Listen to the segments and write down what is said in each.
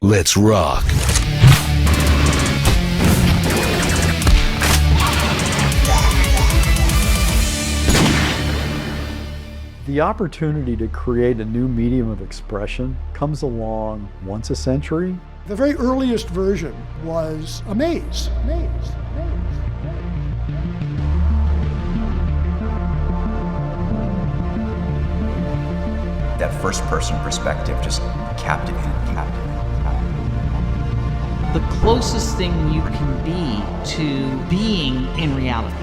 Let's rock. The opportunity to create a new medium of expression comes along once a century. The very earliest version was a maze. That first-person perspective just captivated. The closest thing you can be to being in reality.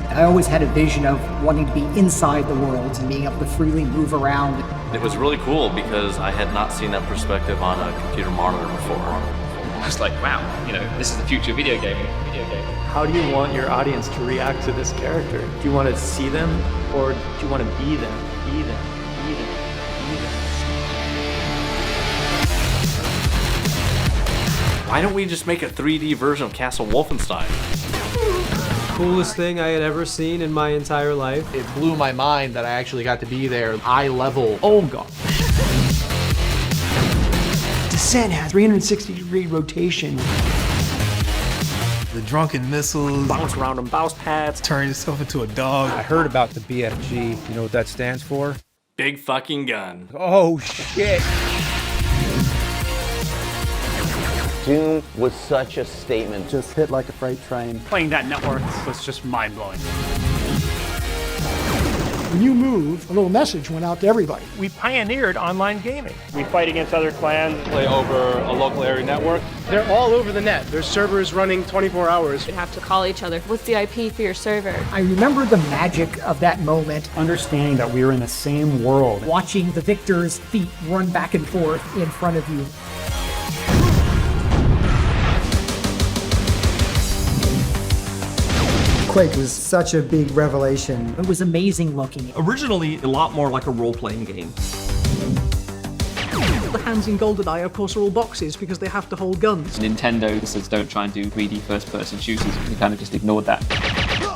I always had a vision of wanting to be inside the world and being able to freely move around. It was really cool because I had not seen that perspective on a computer monitor before. I was like, wow, this is the future of video gaming. How do you want your audience to react to this character? Do you want to see them, or do you want to be them? Be them. Why don't we just make a 3D version of Castle Wolfenstein? Coolest thing I had ever seen in my entire life. It blew my mind that I actually got to be there. Eye level. Oh god. Descent has 360-degree rotation. The drunken missiles. Bounce around on mouse pads. Turn yourself into a dog. I heard about the BFG. You know what that stands for? Big fucking gun. Oh shit. Doom was such a statement. Just hit like a freight train. Playing that network was just mind-blowing. When you moved, a little message went out to everybody. We pioneered online gaming. We fight against other clans. Play over a local area network. They're all over the net. There's servers running 24 hours. You have to call each other. What's the IP for your server? I remember the magic of that moment. Understanding that we were in the same world. Watching the victor's feet run back and forth in front of you. Quake was such a big revelation. It was amazing looking. Originally, a lot more like a role-playing game. The hands in GoldenEye, of course, are all boxes because they have to hold guns. Nintendo says don't try and do 3D first-person shooters. We kind of just ignored that.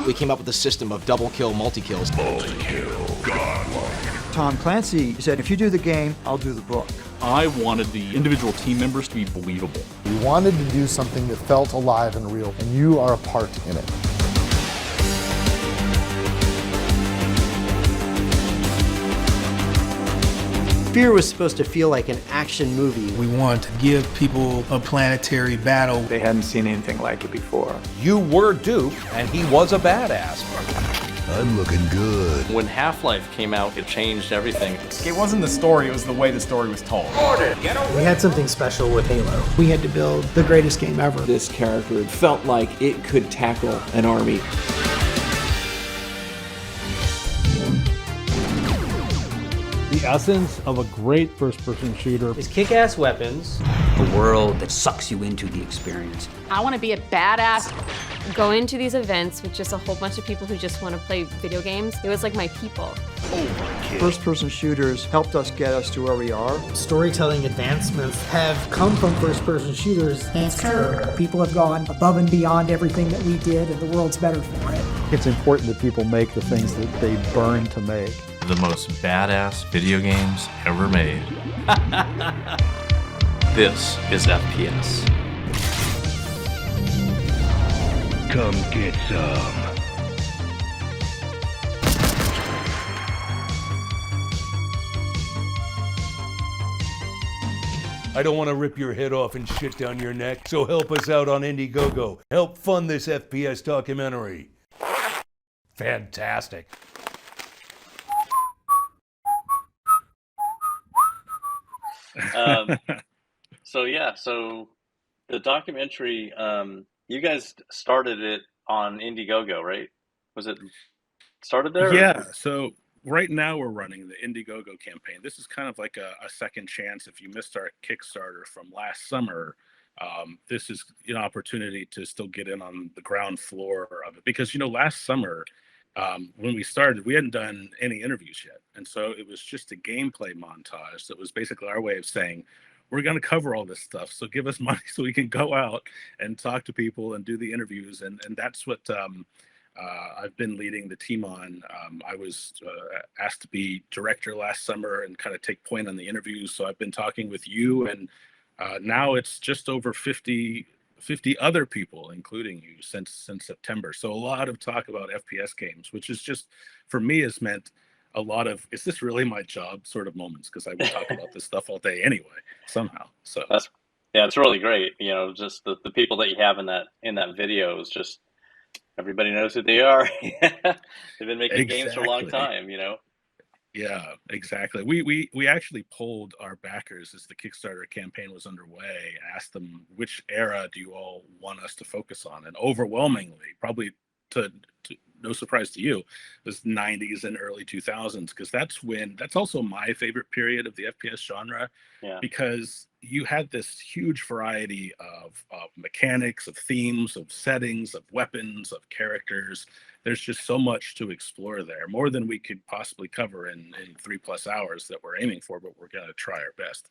We came up with a system of double kill, multi-kills. Multi-kill, godlike. Tom Clancy said, if you do the game, I'll do the book. I wanted the individual team members to be believable. We wanted to do something that felt alive and real, and you are a part in it. Fear was supposed to feel like an action movie. We wanted to give people a planetary battle. They hadn't seen anything like it before. You were Duke, and he was a badass. I'm looking good. When Half-Life came out, it changed everything. It wasn't the story, it was the way the story was told. We had something special with Halo. We had to build the greatest game ever. This character felt like it could tackle an army. The essence of a great first-person shooter is kick-ass weapons. A world that sucks you into the experience. I want to be a badass. Go into these events with just a whole bunch of people who just want to play video games. It was like my people. First-person shooters helped us get us to where we are. Storytelling advancements have come from first-person shooters. And it's true. People have gone above and beyond everything that we did, and the world's better for it. It's important that people make the things that they burn to make. The most badass video games ever made. This is FPS. Come get some. I don't want to rip your head off and shit down your neck, so help us out on Indiegogo. Help fund this FPS documentary. Fantastic. So the documentary, you guys started it on Indiegogo, right? Was it started there? Yeah, so right now we're running the Indiegogo campaign. This is kind of like a second chance. If you missed our Kickstarter from last summer, this is an opportunity to still get in on the ground floor of it. Because, last summer, when we started, we hadn't done any interviews yet. And so it was just a gameplay montage that was basically our way of saying, we're going to cover all this stuff. So give us money so we can go out and talk to people and do the interviews. And that's what I've been leading the team on. I was asked to be director last summer and kind of take point on the interviews. So I've been talking with you and Now it's just over 50 other people, including you, since September. So a lot of talk about FPS games, which is just, for me, has meant a lot of, is this really my job sort of moments, because I would talk about this stuff all day anyway, somehow. So it's really great. You know, just the people that you have in that video is just, everybody knows who they are. They've been making games for a long time, you know. Yeah, exactly. We actually polled our backers as the Kickstarter campaign was underway, asked them, which era do you all want us to focus on? And overwhelmingly, probably to no surprise to you, was 90s and early 2000s, because that's also my favorite period of the FPS genre, because you had this huge variety of mechanics, of themes, of settings, of weapons, of characters. There's just so much to explore there, more than we could possibly cover in 3+ hours that we're aiming for, but we're going to try our best.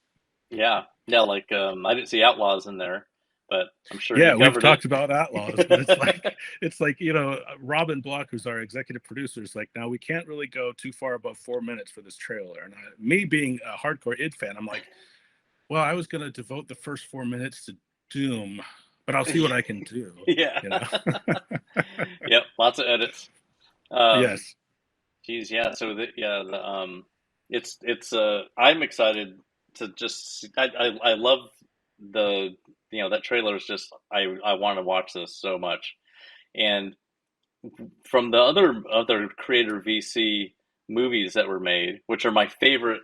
Yeah, like I didn't see Outlaws in there, but I'm sure we've talked about Outlaws, but it's like you know, Robin Block, who's our executive producer, is like, now we can't really go too far above 4 minutes for this trailer. And me being a hardcore id fan, I'm like, well, I was going to devote the first 4 minutes to Doom, but I'll see what I can do. Yeah. You know? Yep. Lots of edits. Yes. Geez. Yeah. So it's I'm excited to just, I love the, you know, that trailer is just, I want to watch this so much. And from the other creator VC movies that were made, which are my favorite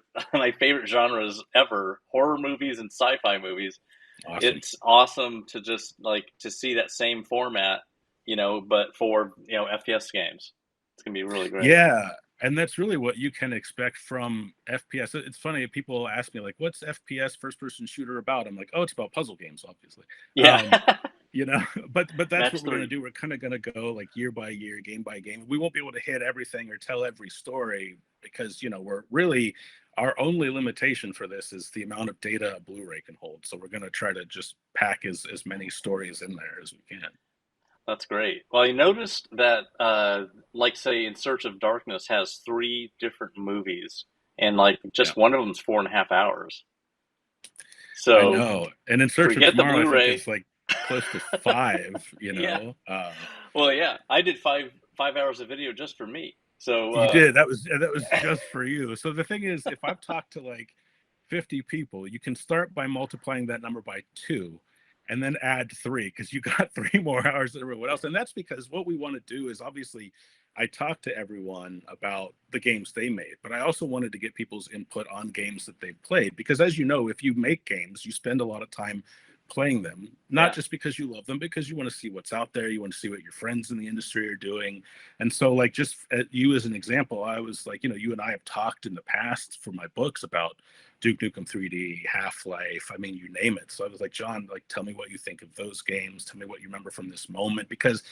genres ever, horror movies and sci-fi movies. Awesome. It's awesome to just like to see that same format, you know, but for, you know, FPS games. It's gonna be really great. Yeah, and that's really what you can expect from FPS. It's funny, people ask me like, what's FPS first-person shooter about? I'm like, oh, it's about puzzle games, obviously. Yeah. You know, but that's Match what we're 3. going to do. We're kind of going to go like year by year, game by game. We won't be able to hit everything or tell every story because, you know, we're really, our only limitation for this is the amount of data a Blu-ray can hold. So we're going to try to just pack as many stories in there as we can. That's great. Well, you noticed that, like, say, In Search of Darkness has 3 different movies, and like just one of them's 4.5 hours. So I know, and In Search of Tomorrow, the Blu-ray, I think it's like close to 5. You know. Yeah. Well, yeah, I did 5 hours of video just for me. So you did. That was just for you. So the thing is, if I've talked to like 50 people, you can start by multiplying that number by 2. And then add 3 because you got 3 more hours than everyone else. And that's because what we want to do is, obviously, I talked to everyone about the games they made, but I also wanted to get people's input on games that they've played. Because as you know, if you make games, you spend a lot of time playing them, not just because you love them, because you want to see what's out there. You want to see what your friends in the industry are doing. And so like, just you as an example, I was like, you know, you and I have talked in the past for my books about Duke Nukem 3D, Half-Life, I mean, you name it. So I was like, John, like, tell me what you think of those games. Tell me what you remember from this moment, because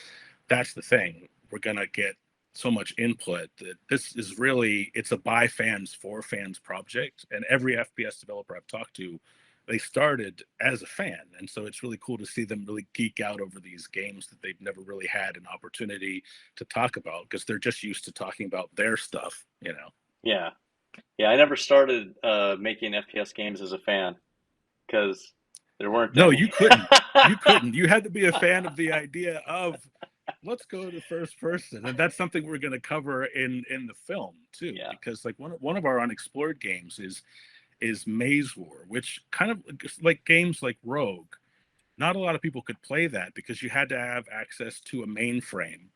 that's the thing. We're going to get so much input that this is really, it's a by fans, for fans project. And every FPS developer I've talked to, they started as a fan. And so it's really cool to see them really geek out over these games that they've never really had an opportunity to talk about, because they're just used to talking about their stuff, you know? Yeah. Yeah, I never started making FPS games as a fan because there weren't. No, you couldn't. You couldn't. You had to be a fan of the idea of, let's go to first person, and that's something we're going to cover in the film too. Yeah. Because like one of our unexplored games is Maze War, which kind of like games like Rogue. Not a lot of people could play that because you had to have access to a mainframe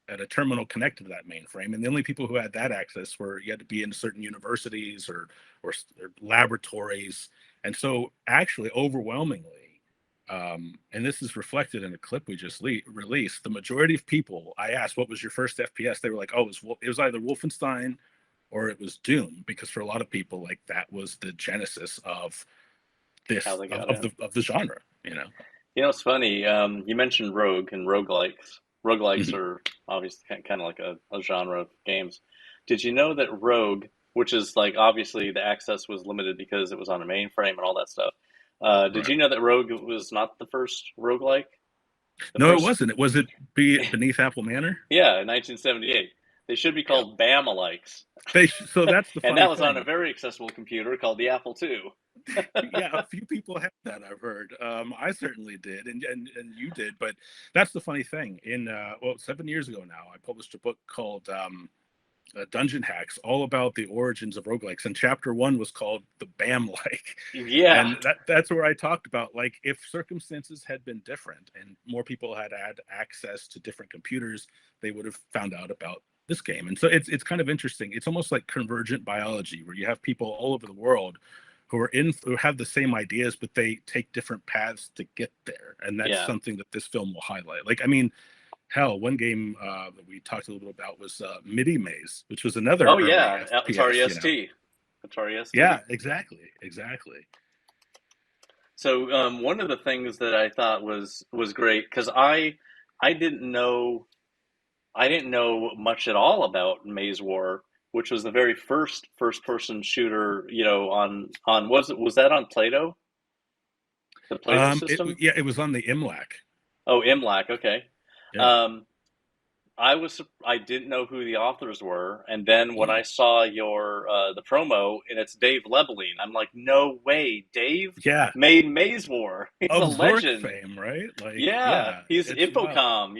at a terminal connected to that mainframe, and the only people who had that access were, you had to be in certain universities or laboratories. And so actually overwhelmingly, and this is reflected in a clip we just released, the majority of people I asked, what was your first FPS, they were like, oh, it was either Wolfenstein or it was Doom, because for a lot of people, like, that was the genesis of this of the genre, you know. You know, it's funny, you mentioned Rogue and roguelikes. Roguelikes are obviously kind of like a genre of games. Did you know that Rogue, which is like, obviously the access was limited because it was on a mainframe and all that stuff. Did you know that Rogue was not the first roguelike? It wasn't. Was it Beneath Apple Manor? Yeah, in 1978. They should be called Bama-likes. So that's the funny and that was thing. on a very accessible computer called the Apple II. Yeah, a few people have that, I've heard. I certainly did, and you did. But that's the funny thing. 7 years ago now, I published a book called Dungeon Hacks, all about the origins of roguelikes. And chapter 1 was called the BAM-like. Yeah. And that's where I talked about, like, if circumstances had been different and more people had access to different computers, they would have found out about this game. And so it's kind of interesting. It's almost like convergent biology, where you have people all over the world who have the same ideas, but they take different paths to get there. And that's something that this film will highlight. Like, I mean, hell, one game that we talked a little bit about was Midi Maze, which was another. Oh yeah, FPS, Atari ST. Atari ST. Yeah, exactly. So one of the things that I thought was great, because I didn't know much at all about Maze War, which was the very first person shooter, on was that on Play-Doh? The Play-Doh system? It was on the IMLAC. Oh, IMLAC, okay. Yeah. I didn't know who the authors were, and then when I saw your the promo and it's Dave Lebeling, I'm like, no way, Dave made Maze War. He's a legend. Fame, right? Like, he's Infocom,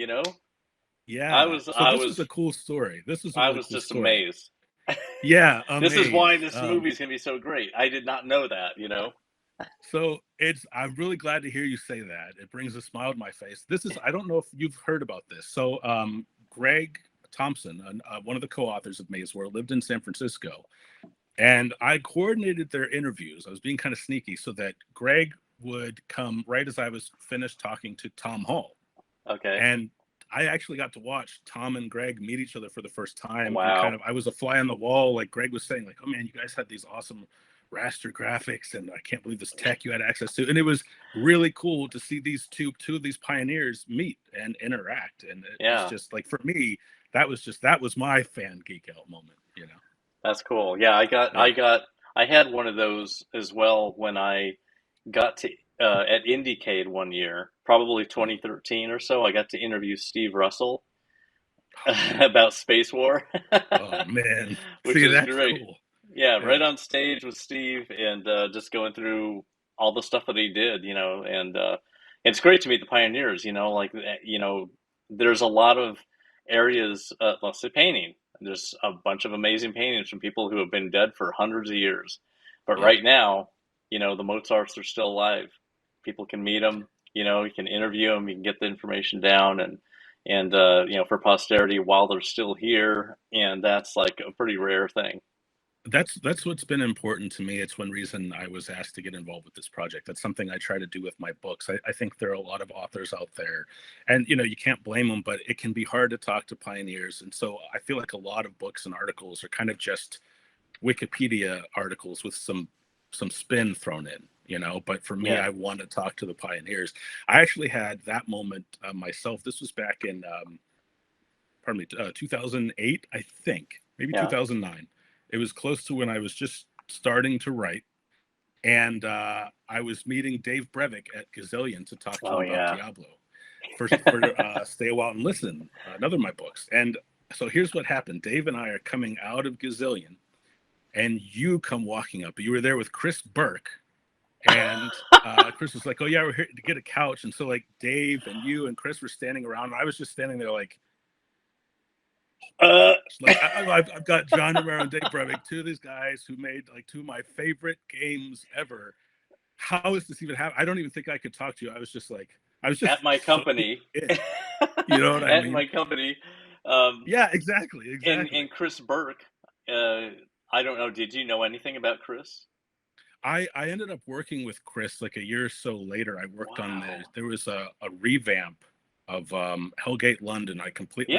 Yeah, this is a cool story. I was just amazed. Yeah, this is why this movie's gonna be so great. I did not know that, So I'm really glad to hear you say that. It brings a smile to my face. I don't know if you've heard about this. So Greg Thompson, one of the co-authors of Maze War, lived in San Francisco, and I coordinated their interviews. I was being kind of sneaky so that Greg would come right as I was finished talking to Tom Hall. Okay. And I actually got to watch Tom and Greg meet each other for the first time. Wow. I was a fly on the wall, like Greg was saying, like, oh man, you guys had these awesome raster graphics, and I can't believe this tech you had access to. And it was really cool to see these two of these pioneers meet and interact. And it's just like, for me, that was my fan geek out moment, That's cool. Yeah, I had one of those as well when I got to at IndieCade one year, probably 2013 or so. I got to interview Steve Russell about Space War. Oh man, which is that's great. Cool. Yeah, right on stage with Steve, and just going through all the stuff that he did, and it's great to meet the pioneers. There's a lot of areas. Let's say painting. There's a bunch of amazing paintings from people who have been dead for hundreds of years, but right now, the Mozarts are still alive. People can meet them. You can interview them. You can get the information down, and for posterity while they're still here, and that's like a pretty rare thing. That's what's been important to me. It's one reason I was asked to get involved with this project. That's something I try to do with my books. I think there are a lot of authors out there, and you can't blame them, but it can be hard to talk to pioneers. And so I feel like a lot of books and articles are kind of just Wikipedia articles with some spin thrown in, but for me, I want to talk to the pioneers. I actually had that moment myself. This was back in 2008, I think, maybe 2009. It was close to when I was just starting to write, and I was meeting Dave Brevik at Gazillion to talk to him about Diablo. For Stay a While and Listen, another of my books. And so here's what happened. Dave and I are coming out of Gazillion, and you come walking up. You were there with Chris Burke, and Chris was like, oh yeah, we're here to get a couch. And so like Dave and you and Chris were standing around, and I was just standing there like, I've got John Romero and Dave Brevik, two of these guys who made like two of my favorite games ever. How is this even happening? I don't even think I could talk to you. I was just at my company. You know what I mean? At my company. Yeah, exactly. And Chris Burke. I don't know. Did you know anything about Chris? I ended up working with Chris like a year or so later. I worked on there was a revamp of Hellgate London. I completely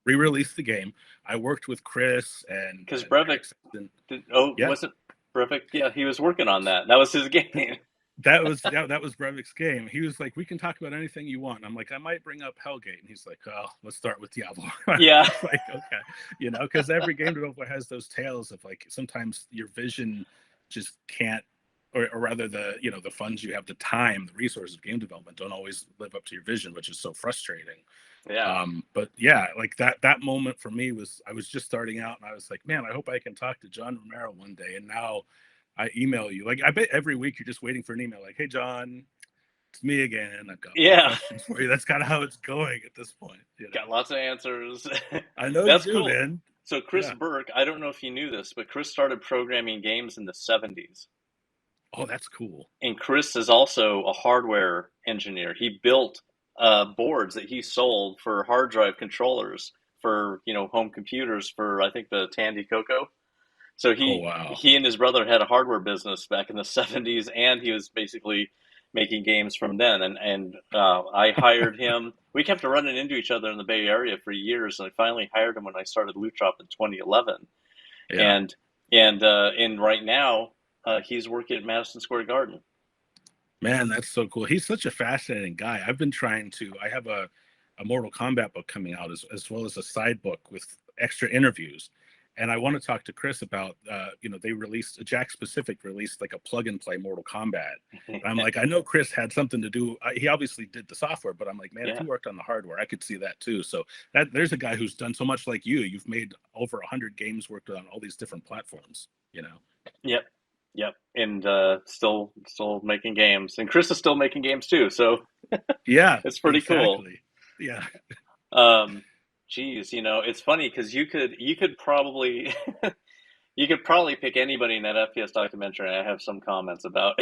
re-released the game. I worked with Chris and because Brevik was it Brevik? Yeah, he was working on that. That was his game. that was Brevik's game. He was like, we can talk about anything you want. I'm like, I might bring up Hellgate, and he's like, oh, let's start with Diablo. Yeah. Like, okay, because every game developer has those tales of like sometimes your vision just can't, or rather the funds you have, the time, the resources of game development don't always live up to your vision, which is so frustrating. Yeah. But yeah, like that moment for me was, I was just starting out, and I was like, man, I hope I can talk to John Romero one day. And now I email you. Like I bet every week you're just waiting for an email. Like, hey John, it's me again. I've got questions for you. That's kind of how it's going at this point. You know? Got lots of answers. I know That's you do, cool. man. So Chris Burke, I don't know if you knew this, but Chris started programming games in the 70s. Oh, that's cool. And Chris is also a hardware engineer. He built boards that he sold for hard drive controllers for, you know, home computers for, I think, the Tandy Coco. So he and his brother had a hardware business back in the 70s, and he was basically making games from then. And I hired him. We kept running into each other in the Bay Area for years, and I finally hired him when I started Loot Drop in 2011. Yeah. And right now, he's working at Madison Square Garden. Man, that's so cool. He's such a fascinating guy. I've been trying to. I have a Mortal Kombat book coming out as well as a side book with extra interviews. And I want to talk to Chris about, they released, Jack Specific released like a plug and play Mortal Kombat. And I'm like, I know Chris had something to do. He obviously did the software, but I'm like, man, if he worked on the hardware, I could see that too. So there's a guy who's done so much like you. You've made over 100 games, worked on all these different platforms, you know? Yep. And still making games. And Chris is still making games too. So yeah, it's pretty cool. Yeah. Geez, you know, it's funny because you could probably pick anybody in that FPS documentary, and I have some comments about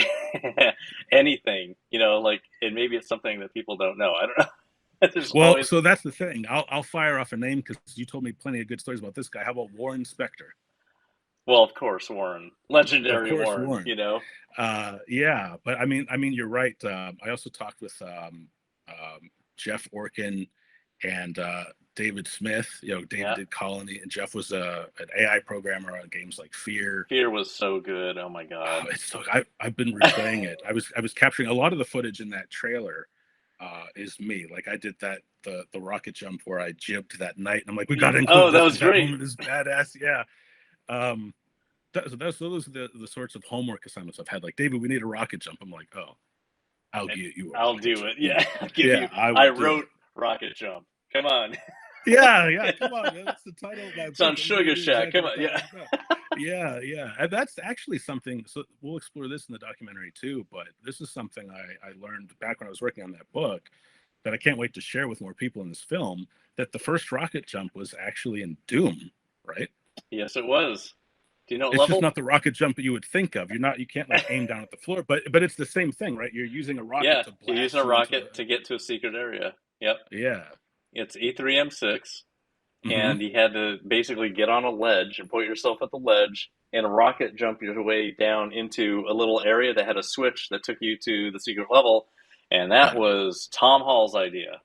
anything, you know, like, and maybe it's something that people don't know. I don't know. Well, so that's the thing. I'll fire off a name because you told me plenty of good stories about this guy. How about Warren Spector? Well, of course, Warren, legendary Warren, you know. Yeah, but I mean, you're right. I also talked with Jeff Orkin and David Smith. You know, David did Colony, and Jeff was an AI programmer on games like Fear. Fear was so good. Oh my god! I've been replaying it. I was capturing a lot of the footage in that trailer. Is me. Like I did that the rocket jump where I jibbed that night, and I'm like, we got to include that was great. This is badass. Yeah. Those are the sorts of homework assignments I've had. Like, David, we need a rocket jump. I'm like, oh, I'll get you. I'll do it. Yeah. I wrote rocket jump. Come on. Yeah. Come on. Man. That's the title of that. It's on Sugar Shack. Come on. Yeah. And that's actually something. So we'll explore this in the documentary too. But this is something I learned back when I was working on that book that I can't wait to share with more people in this film. That the first rocket jump was actually in Doom, right? Yes, it was. Do you know it's just not the rocket jump that you would think of. You can't like aim down at the floor, but it's the same thing, right? You're using a rocket to blast. You're using a rocket to get to a secret area. Yep. Yeah. It's E3M6, and you had to basically get on a ledge and put yourself at the ledge and a rocket jump your way down into a little area that had a switch that took you to the secret level, and that was Tom Hall's idea.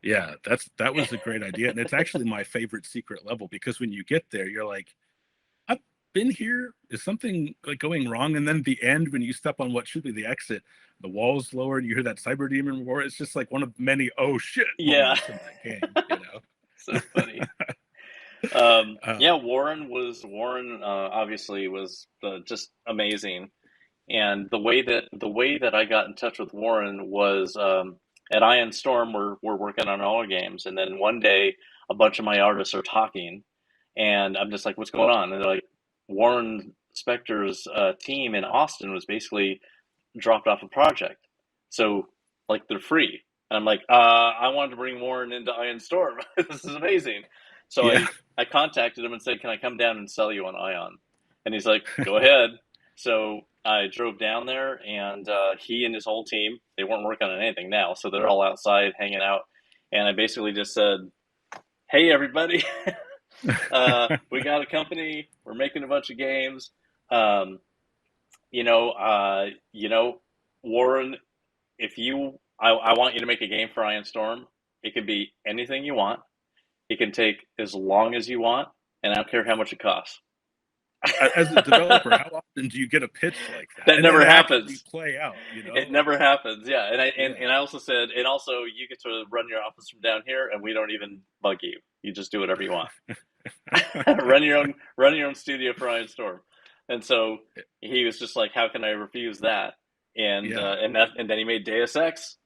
Yeah, that was a great idea, and it's actually my favorite secret level because when you get there, you're like, been here, is something like going wrong? And then at the end, when you step on what should be the exit, the wall's lowered, you hear that cyber demon roar. It's just like one of many oh shit moments in that game, you know. So funny. Warren obviously was just amazing, and the way that I got in touch with Warren was at Iron Storm. We're working on all our games, and then one day a bunch of my artists are talking, and I'm just like, what's going on? And they're like, Warren Spector's team in Austin was basically dropped off a project. So, like, they're free. And I'm like, I wanted to bring Warren into Iron Storm. This is amazing. So I contacted him and said, can I come down and sell you on Ion? And he's like, go ahead. So I drove down there, and he and his whole team, they weren't working on anything now. So they're all outside hanging out. And I basically just said, hey, everybody. We got a company. We're making a bunch of games. Warren, I want you to make a game for Iron Storm. It can be anything you want. It can take as long as you want, and I don't care how much it costs. As a developer, how often do you get a pitch like that? That never happens. Play out, you know? It never happens. Yeah, and I also said, and also you get to run your office from down here, and we don't even bug you. You just do whatever you want. run your own studio for Iron Storm. And so he was just like, how can I refuse that? And then he made Deus Ex.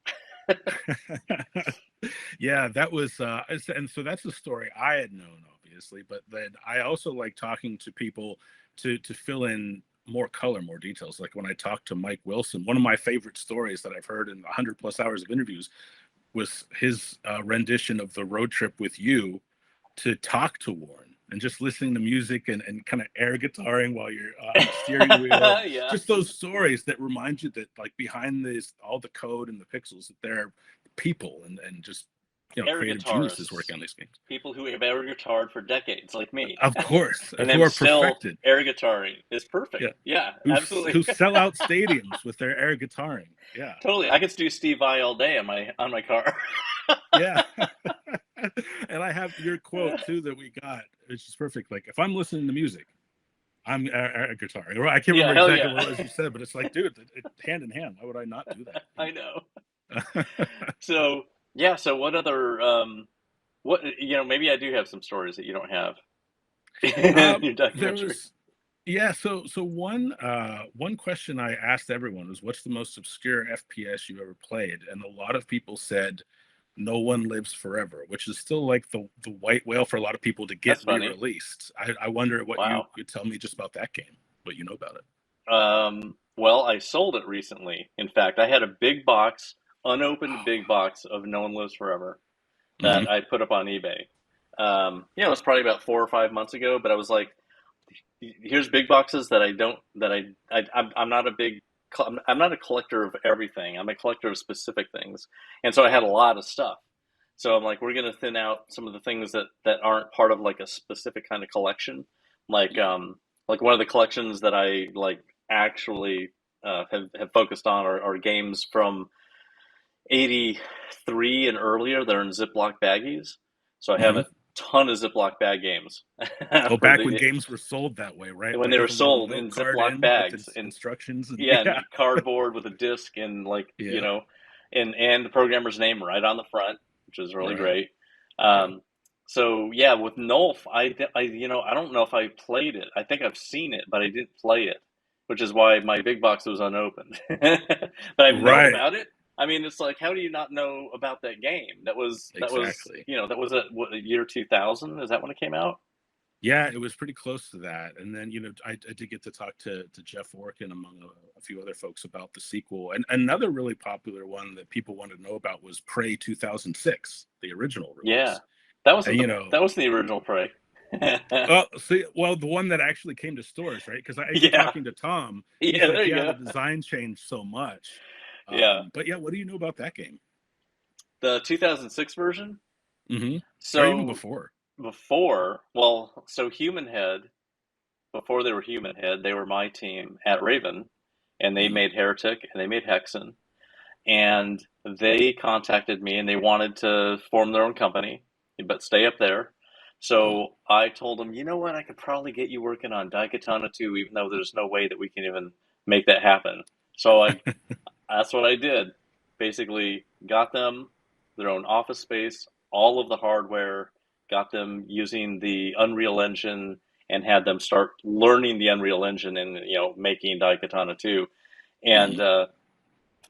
Yeah, that was and so that's a story I had known, obviously, but then I also like talking to people to fill in more color, more details. Like when I talked to Mike Wilson, one of my favorite stories that I've heard in 100+ hours of interviews was his rendition of the road trip with you to talk to Warren, and just listening to music and kind of air guitaring while you're on the steering wheel. Yeah. Just those stories that remind you that, like, behind this, all the code and the pixels, that there are people and just, you know, Air creative guitarists. geniuses working on these games. People who have air guitared for decades, like me. Of course, And who then are still perfected. air guitaring is perfect. Yeah, absolutely. Who sell out stadiums with their air guitaring. Yeah, Totally. I could do Steve Vai all day on my car. yeah. And I have your quote too that we got, which is perfect. Like, if I'm listening to music, I'm air guitaring. Or I can't remember exactly what it was you said, but it's like, dude, hand in hand. Why would I not do that? I know. So yeah. So what other what, you know, maybe I do have some stories that you don't have in your documentary. So one question I asked everyone was, what's the most obscure FPS you ever played? And a lot of people said No One Lives Forever, which is still like the white whale for a lot of people to get re-released. I wonder what you could tell me just about that game, what you know about it. Well, I sold it recently. In fact, I had a big box, unopened big box of No One Lives Forever that I put up on eBay. It was probably about 4 or 5 months ago, but I was like, here's big boxes that I'm not a collector of everything. I'm a collector of specific things. And so I had a lot of stuff. So I'm like, we're going to thin out some of the things that aren't part of like a specific kind of collection. Like one of the collections that I like actually have focused on are games from 83 and earlier. They're in Ziploc baggies. So I have a ton of Ziploc bag games. Back when games were sold that way, right? When like they were sold in Ziploc bags and instructions, and, and cardboard with a disc and you know, and the programmer's name right on the front, which is really great. So yeah, with Nulf, I don't know if I played it. I think I've seen it, but I didn't play it, which is why my big box was unopened. But I've known about it. I mean, it's like, how do you not know about that game? That was year 2000. Is that when it came out? Yeah, it was pretty close to that. And then, I did get to talk to Jeff Orkin, among a few other folks, about the sequel. And another really popular one that people wanted to know about was Prey 2006, the original release. Yeah, that was the original Prey. The one that actually came to stores, right? Because I was talking to Tom. The design changed so much. But yeah, what do you know about that game? The 2006 version? Mm-hmm. So, or even before. So Human Head, before they were Human Head, they were my team at Raven, and they made Heretic and they made Hexen. And they contacted me and they wanted to form their own company, but stay up there. So I told them, you know what, I could probably get you working on Daikatana 2, even though there's no way that we can even make that happen. So that's what I did. Basically got them their own office space, all of the hardware, got them using the Unreal Engine, and had them start learning the Unreal Engine and making Daikatana 2. And it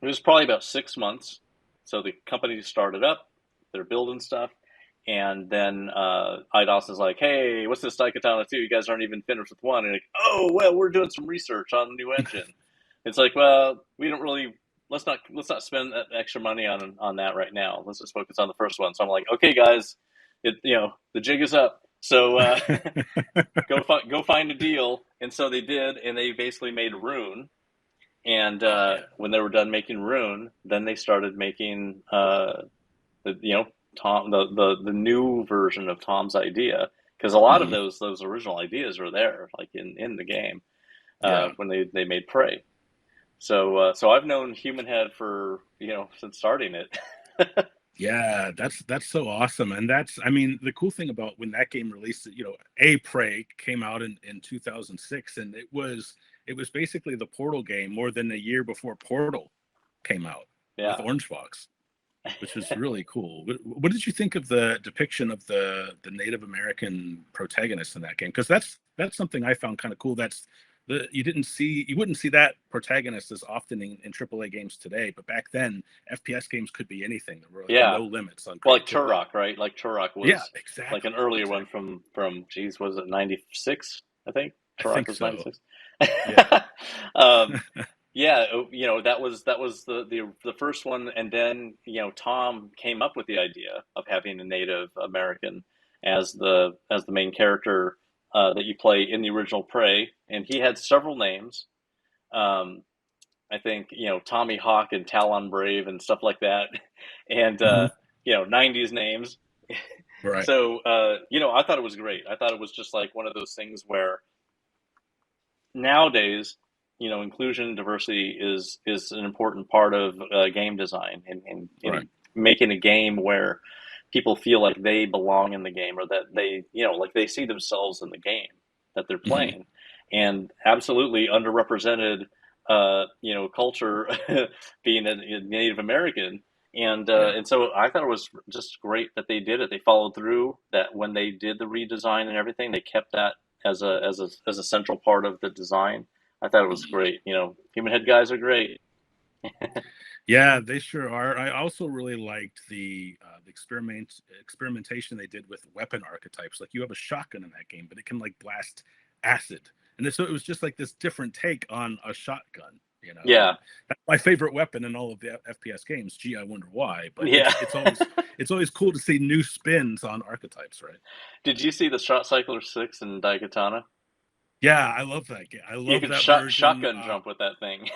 was probably about 6 months. So the company started up, they're building stuff, and then IDOS is like, hey, what's this Daikatana 2? You guys aren't even finished with 1. And like, oh, well, we're doing some research on the new engine. It's like, well, we don't really, let's not spend extra money on that right now. Let's just focus on the first one. So I'm like, okay, guys, the jig is up. So go find a deal. And so they did, and they basically made Rune. And when they were done making Rune, then they started making Tom, the new version of Tom's idea, because a lot of those original ideas were there, like in the game when they made Prey. So I've known Human Head for since starting it. Yeah, that's so awesome. And the cool thing about when that game released, Prey came out in 2006, and it was basically the Portal game more than a year before Portal came out with Orange Box, which was really cool. What did you think of the depiction of the Native American protagonist in that game? Because that's something I found kind of cool. You wouldn't see that protagonist as often in AAA games today, but back then FPS games could be anything. There were no limits on. Well, like Turok, right? Like Turok was exactly like an earlier one from was it 96? I think Turok was 96. um, yeah, that was the first one, and then Tom came up with the idea of having a Native American as the main character that you play in the original Prey, and he had several names. Um, I think Tommy Hawk and Talon Brave and stuff like that, and 90s names. Right. So I thought it was great. I thought it was just like one of those things where nowadays, inclusion and diversity is an important part of game design, and Right. making a game where people feel like they belong in the game, or that they like they see themselves in the game that they're playing. And absolutely underrepresented culture being a Native American. And so I thought it was just great that they did it. They followed through. That when they did the redesign and everything, they kept that as a central part of the design. I thought it was great. Human head guys are great. Yeah, they sure are. I also really liked the experimentation they did with weapon archetypes. Like, you have a shotgun in that game, but it can like blast acid, and so it was just like this different take on a shotgun. Yeah. That's my favorite weapon in all of the FPS games. Gee, I wonder why. But Yeah. it's always cool to see new spins on archetypes, right? Did you see the Shot Cycler 6 in Daikatana? Yeah, I love that game. I love You could that version. shotgun jump with that thing.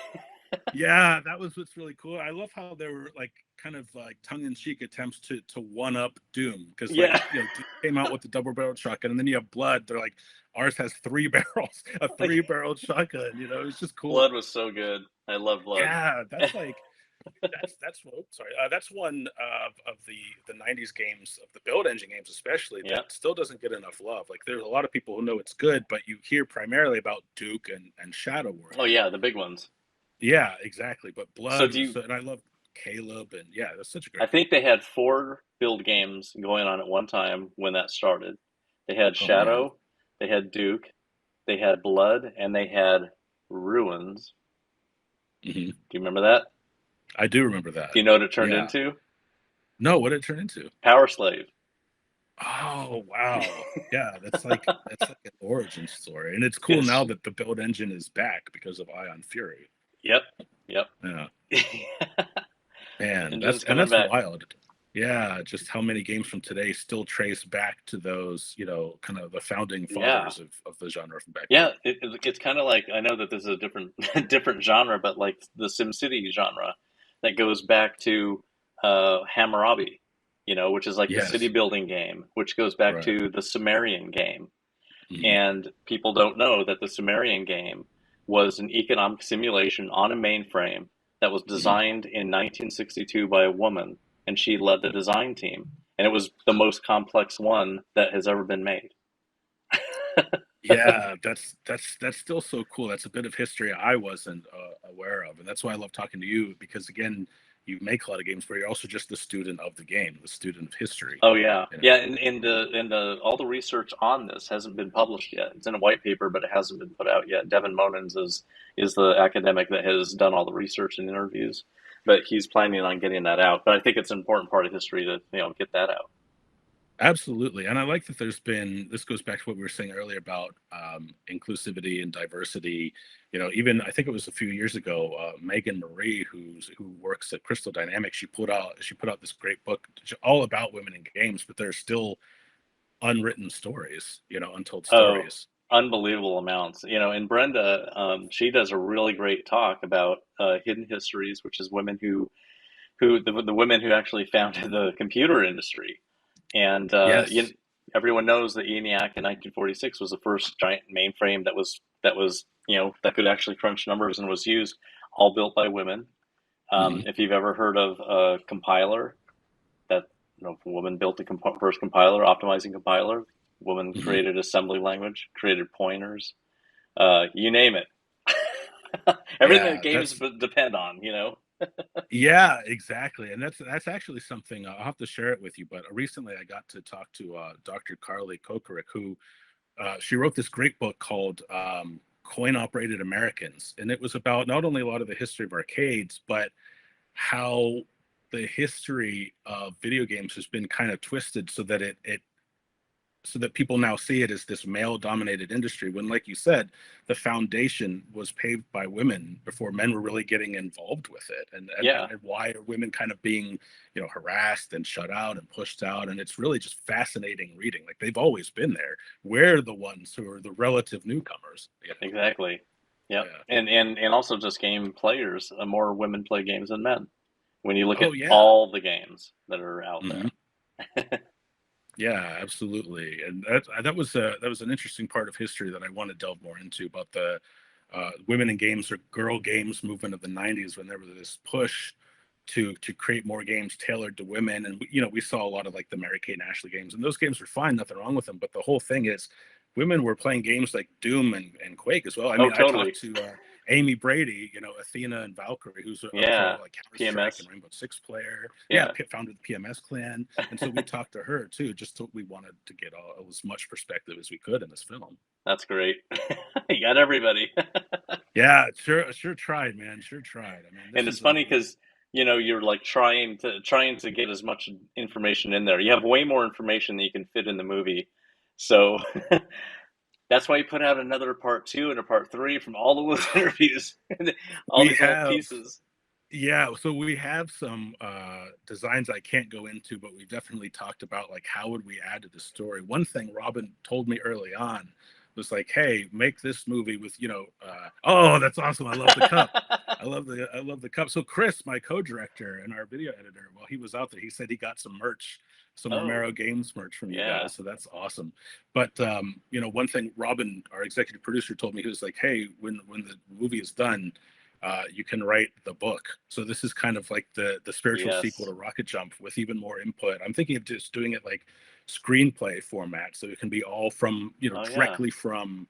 Yeah, that was what's really cool. I love how there were like kind of like tongue-in-cheek attempts to one up Doom, because Doom came out with the double-barreled shotgun, and then you have Blood. They're like, ours has 3 barrels, a 3-barreled shotgun. It's just cool. Blood was so good. I love Blood. Yeah, that's like that's one of the 90s games, of the build engine games especially, that still doesn't get enough love. Like, there's a lot of people who know it's good, but you hear primarily about Duke and Shadow Warrior. Oh yeah, the big ones. Yeah, exactly. But Blood, So and I love Caleb, and yeah, that's such a great. I think they had 4 build games going on at one time when that started. They had Shadow, they had Duke, they had Blood, and they had Ruins. Do you remember that? I do remember that. Do you know what it turned into? No, what did it turn into? Power Slave. Oh wow! Yeah, that's like an origin story, and it's cool now that the build engine is back because of Ion Fury. Yep. Yeah. Man, that's back. wild. Yeah, just how many games from today still trace back to those, kind of the founding fathers of the genre from back then. Yeah, it's kind of like, I know that this is a different genre, but like the SimCity genre that goes back to Hammurabi, which is like the city building game, which goes back to the Sumerian game. And people don't know that the Sumerian game was an economic simulation on a mainframe that was designed in 1962 by a woman, and she led the design team. And it was the most complex one that has ever been made. Yeah, that's still so cool. That's a bit of history I wasn't aware of, and that's why I love talking to you, because again, you make a lot of games, but you're also just the student of the game, the student of history. Oh yeah, yeah. And all the research on this hasn't been published yet. It's in a white paper, but it hasn't been put out yet. Devin Monins is the academic that has done all the research and interviews, but he's planning on getting that out. But I think it's an important part of history to get that out. Absolutely. And I like that this goes back to what we were saying earlier about inclusivity and diversity. Even I think it was a few years ago, Megan Marie, who works at Crystal Dynamics, she put out this great book all about women in games, but there's still unwritten stories, untold stories. Unbelievable amounts. And Brenda, she does a really great talk about hidden histories, which is women the women who actually founded the computer industry. And everyone knows that ENIAC in 1946 was the first giant mainframe that that could actually crunch numbers and was used, all built by women. If you've ever heard of a compiler, that a woman built the first compiler, optimizing compiler. Woman created assembly language, created pointers, you name it. Everything that games depend on, Yeah, exactly. And that's actually something I'll have to share it with you. But recently I got to talk to Dr. Carly Kokorik, who she wrote this great book called Coin-Operated Americans. And it was about not only a lot of the history of arcades, but how the history of video games has been kind of twisted so that it so that people now see it as this male-dominated industry, when, like you said, the foundation was paved by women before men were really getting involved with it. And why are women kind of being, harassed and shut out and pushed out? And it's really just fascinating reading. Like, they've always been there. We're the ones who are the relative newcomers. Exactly. Yeah. And also just game players. More women play games than men. When you look at all the games that are out there. Yeah, absolutely. And that was an interesting part of history that I want to delve more into, about the women in games or girl games movement of the 90s, when there was this push to create more games tailored to women. And we saw a lot of like the Mary-Kate and Ashley games, and those games were fine, nothing wrong with them. But the whole thing is, women were playing games like Doom and Quake as well. I mean, totally. I talked to Amy Brady, Athena and Valkyrie, who's a like Counter-Strike and Rainbow Six player. Founded the PMS clan. And so we talked to her too, we wanted to get as much perspective as we could in this film. That's great. You got everybody. Yeah, sure tried, man. Sure tried. I mean, and it's funny because you're like trying to get as much information in there. You have way more information than you can fit in the movie. So that's why you put out another part 2 and a part 3 from all of those interviews, all these little pieces. Yeah, so we have some designs I can't go into, but we definitely talked about like how would we add to the story. One thing Robin told me early on was like, "Hey, make this movie with oh, that's awesome! I love the cup. I love the cup." So Chris, my co-director and our video editor, while he was out there, he said he got some merch. Some Romero Games merch from you guys, so that's awesome. But one thing Robin, our executive producer, told me, he was like, "Hey, when the movie is done, you can write the book." So this is kind of like the spiritual sequel to Rocket Jump with even more input. I'm thinking of just doing it like screenplay format, so it can be all from directly from,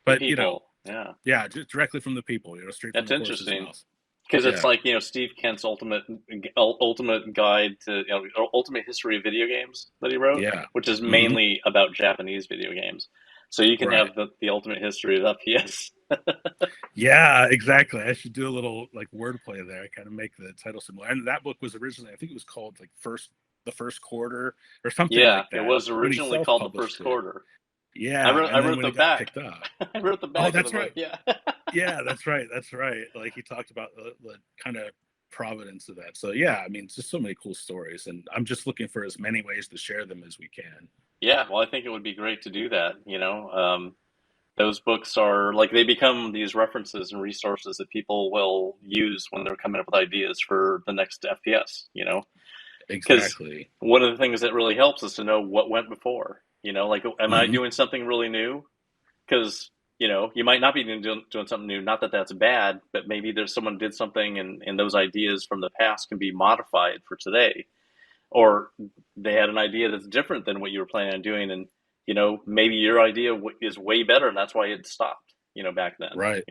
but people. Just directly from the people, straight from that's the interesting. mouths. Because it's like Steve Kent's ultimate guide to ultimate history of video games that he wrote, which is mainly about Japanese video games. So you can have the ultimate history of FPS. Yeah, exactly. I should do a little like wordplay there, kind of make the title similar. And that book was originally, I think it was called like the first quarter or something like that. It was originally called The First Quarter. Yeah, I wrote the back. I wrote the back. Oh, that's right. Yeah. Yeah, that's right. That's right. Like he talked about the kind of providence of that. So yeah, I mean, it's just so many cool stories, and I'm just looking for as many ways to share them as we can. Yeah, well, I think it would be great to do that. Those books are like they become these references and resources that people will use when they're coming up with ideas for the next FPS. Exactly. One of the things that really helps is to know what went before. Like, am I doing something really new? Because you might not be doing something new. Not that that's bad, but maybe there's someone did something, and those ideas from the past can be modified for today, or they had an idea that's different than what you were planning on doing, and maybe your idea is way better, and that's why it stopped. Back then, right?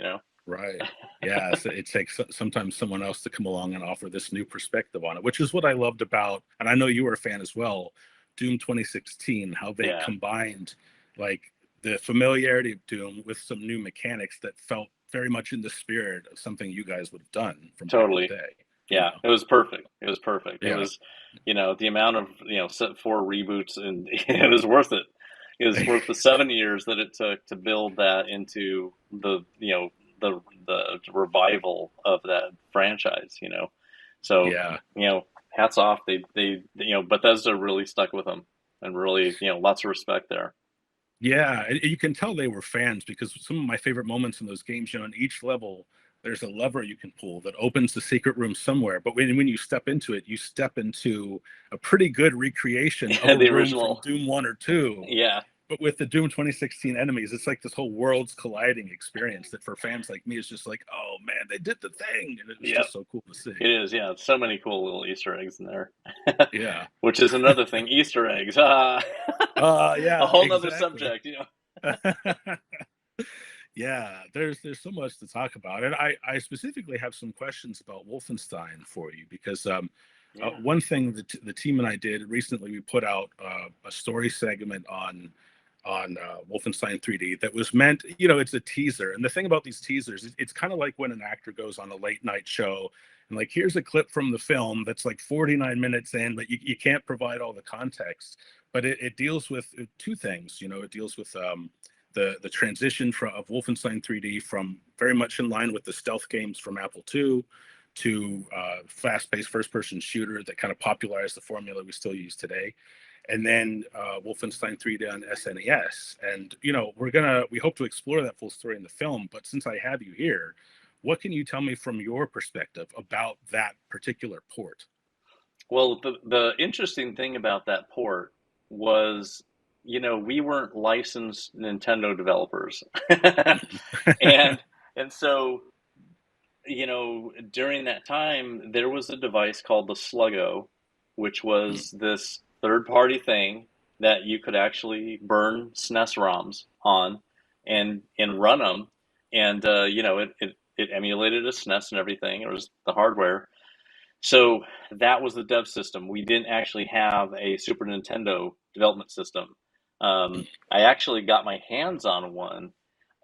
Right. Yeah, so it takes sometimes someone else to come along and offer this new perspective on it, which is what I loved about, and I know you were a fan as well, Doom 2016, how they combined like the familiarity of Doom with some new mechanics that felt very much in the spirit of something you guys would have done from back in the day. Yeah, it was perfect. It was perfect. Yeah. It was, the amount of, 4 reboots, and it was worth it. It was worth the 7 years that it took to build that into the revival of that franchise, So, hats off. They Bethesda really stuck with them, and really, lots of respect there. Yeah, you can tell they were fans, because some of my favorite moments in those games, in each level, there's a lever you can pull that opens the secret room somewhere. But when you step into it, you step into a pretty good recreation of the a room original from Doom 1 or 2. Yeah. But with the Doom 2016 enemies, it's like this whole worlds colliding experience that for fans like me is just like, oh man, they did the thing. And it was just so cool to see. It is, yeah. So many cool little Easter eggs in there. Yeah. Which is another thing, Easter eggs. Yeah. A whole nother subject, Yeah, there's so much to talk about. And I specifically have some questions about Wolfenstein for you, because one thing that the team and I did recently, we put out a story segment on Wolfenstein 3D that was meant, it's a teaser. And the thing about these teasers, it's kind of like when an actor goes on a late night show and like, here's a clip from the film that's like 49 minutes in, but you can't provide all the context. but it deals with two things. It deals with the transition of Wolfenstein 3D from very much in line with the stealth games from Apple II to fast-paced first-person shooter that kind of popularized the formula we still use today. And then Wolfenstein 3D on SNES. And, we hope to explore that full story in the film. But since I have you here, what can you tell me from your perspective about that particular port? Well, the interesting thing about that port was, we weren't licensed Nintendo developers. and so, during that time, there was a device called the Sluggo, which was this third-party thing that you could actually burn SNES ROMs on and run them. And, it emulated a SNES and everything. It was the hardware. So that was the dev system. We didn't actually have a Super Nintendo development system. I actually got my hands on one.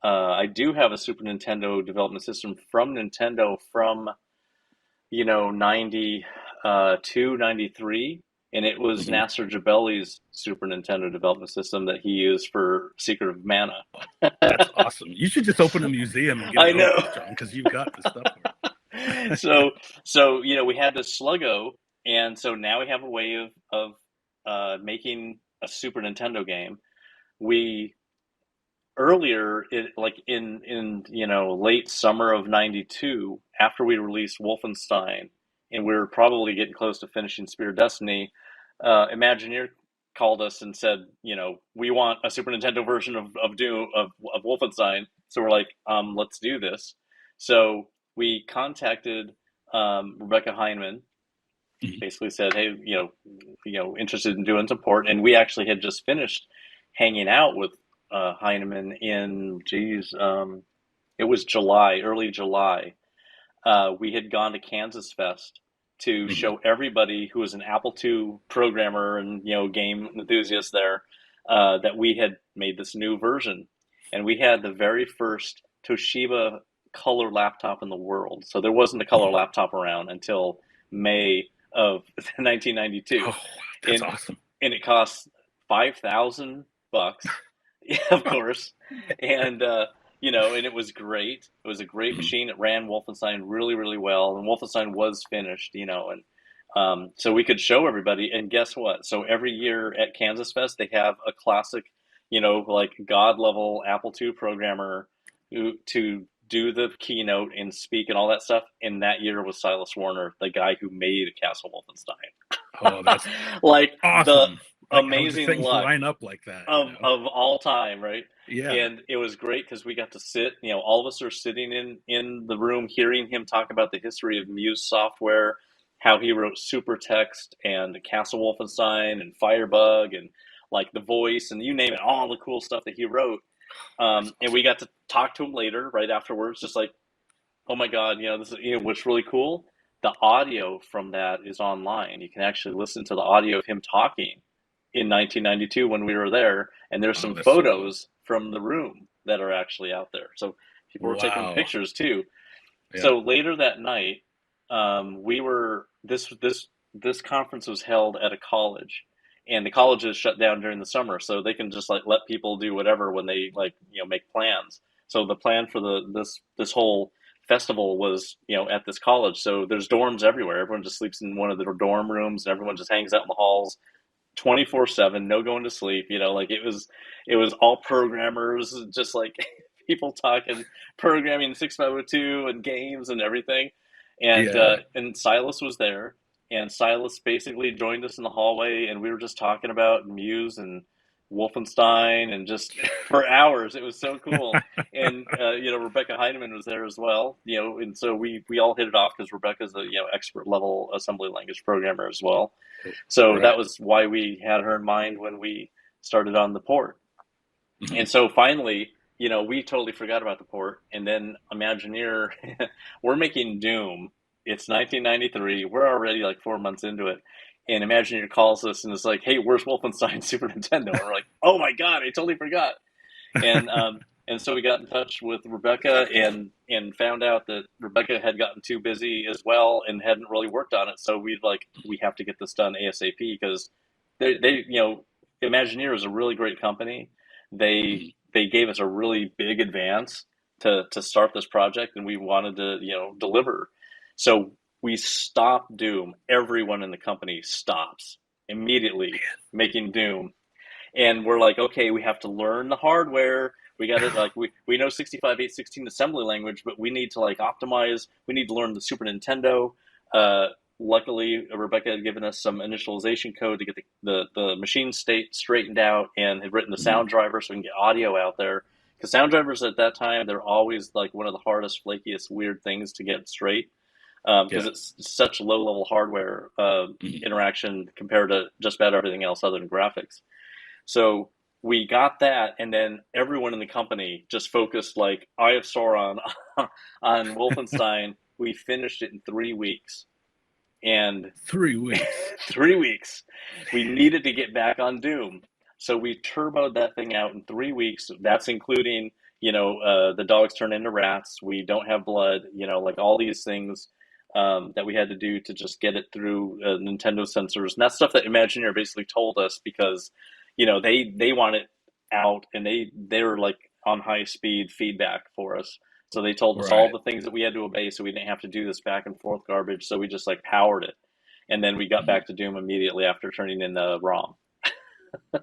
I do have a Super Nintendo development system from Nintendo from, 92, 93. And it was Nasser Jabeli's Super Nintendo development system that he used for Secret of Mana. That's awesome. You should just open a museum and get it open, John, because you've got the stuff. So we had this Sluggo, and so now we have a way of making a Super Nintendo game. We earlier, in late summer of '92, after we released Wolfenstein, and we were probably getting close to finishing Spear of Destiny, Imagineer called us and said, we want a Super Nintendo version of Wolfenstein. So we're like, let's do this. So we contacted Rebecca Heineman, basically said, hey, interested in doing support. And we actually had just finished hanging out with Heineman in, it was July, early July. We had gone to Kansas Fest to show everybody who was an Apple II programmer and game enthusiast there that we had made this new version, and we had the very first Toshiba color laptop in the world. So there wasn't a color laptop around until May of 1992. Oh, that's awesome! And it cost $5,000, of course, and. And it was great. It was a great machine. It ran Wolfenstein really, really well, and Wolfenstein was finished, and so we could show everybody. And guess what? So every year at Kansas Fest, they have a classic, God level Apple II programmer to do the keynote and speak and all that stuff. And that year was Silas Warner, the guy who made Castle Wolfenstein. Oh, that's awesome. The amazing luck line up like that of all time, right? Yeah. And it was great because we got to sit, all of us are sitting in the room hearing him talk about the history of Muse software, how he wrote Supertext and Castle Wolfenstein and Firebug and the voice and you name it, all the cool stuff that he wrote. And we got to talk to him later, right afterwards, just oh my God, this is, what's really cool. The audio from that is online. You can actually listen to the audio of him talking in 1992 when we were there, and there's some photos from the room that are actually out there. So people were taking pictures too. Yeah. So later that night, this conference was held at a college, and the college is shut down during the summer, so they can just let people do whatever when they make plans. So the plan for this whole festival was at this college. So there's dorms everywhere. Everyone just sleeps in one of their dorm rooms, and everyone just hangs out in the halls 24/7, no going to sleep. It was all programmers, just people talking programming 6502 and games and everything. And and Silas was there, and Silas basically joined us in the hallway, and we were just talking about Muse and Wolfenstein and just for hours. It was so cool. And Rebecca Heineman was there as well, and so we all hit it off because Rebecca's a expert level assembly language programmer as well. So that was why we had her in mind when we started on the port. And so finally, we totally forgot about the port, and then Imagineer, we're making Doom. It's 1993. We're already 4 months into it. And Imagineer calls us and is like, hey, where's Wolfenstein Super Nintendo? And we're like, oh my God, I totally forgot. And so we got in touch with Rebecca and found out that Rebecca had gotten too busy as well and hadn't really worked on it. So we have to get this done ASAP because they Imagineer is a really great company. They gave us a really big advance to start this project, and we wanted to deliver. So we stopped Doom. Everyone in the company stops immediately making Doom, and we're like, okay, we have to learn the hardware. We got to we know 65.816 assembly language, but we need to optimize. We need to learn the Super Nintendo. Luckily, Rebecca had given us some initialization code to get the machine state straightened out, and had written the sound driver so we can get audio out there. Because sound drivers at that time, they're always one of the hardest, flakiest, weird things to get straight. Because it's such low-level hardware interaction compared to just about everything else other than graphics. So we got that, and then everyone in the company just focused like Eye of Sauron on Wolfenstein. We finished it in 3 weeks. And 3 weeks. 3 weeks. We needed to get back on Doom. So we turboed that thing out in 3 weeks. That's including, the dogs turn into rats. We don't have blood, all these things that we had to do to just get it through Nintendo sensors. And that's stuff that Imagineer basically told us because, they want it out, and they're on high speed feedback for us. So they told us all the things that we had to obey, so we didn't have to do this back and forth garbage. So we just powered it, and then we got back to Doom immediately after turning in the ROM.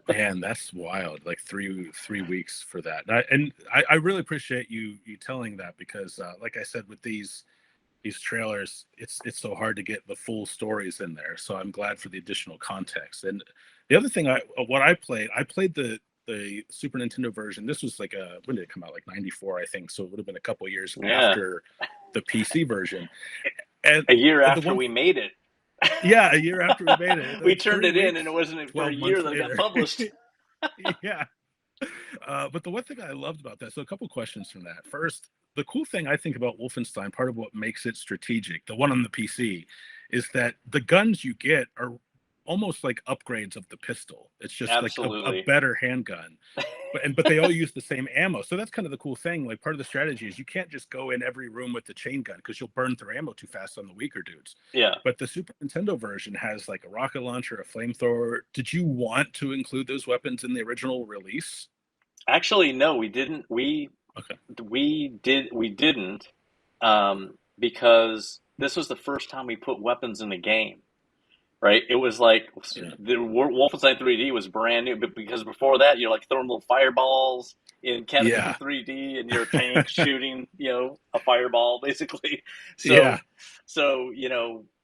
Man, that's wild! 3 weeks for that, I really appreciate you telling that because, like I said, with these trailers, it's so hard to get the full stories in there. So I'm glad for the additional context. And the other thing, I played the Super Nintendo version. This was when did it come out? 94, I think. So it would have been a couple years after the PC version. And a year after we made it. Yeah, a year after we made it. We turned it in, and it wasn't for a year that it got published. Yeah. But the one thing I loved about that, so a couple questions from that. First, the cool thing I think about Wolfenstein, part of what makes it strategic, the one on the PC, is that the guns you get are almost like upgrades of the pistol. It's just a better handgun, but they all use the same ammo. So that's kind of the cool thing. Part of the strategy is you can't just go in every room with the chain gun because you'll burn through ammo too fast on the weaker dudes. Yeah. But the Super Nintendo version has a rocket launcher, a flamethrower. Did you want to include those weapons in the original release? Actually, no, we didn't. We didn't because this was the first time we put weapons in the game. Right, it was the Wolfenstein 3D was brand new, but because before that you're throwing little fireballs in Craddock 3D, and you're a tank shooting, a fireball basically. So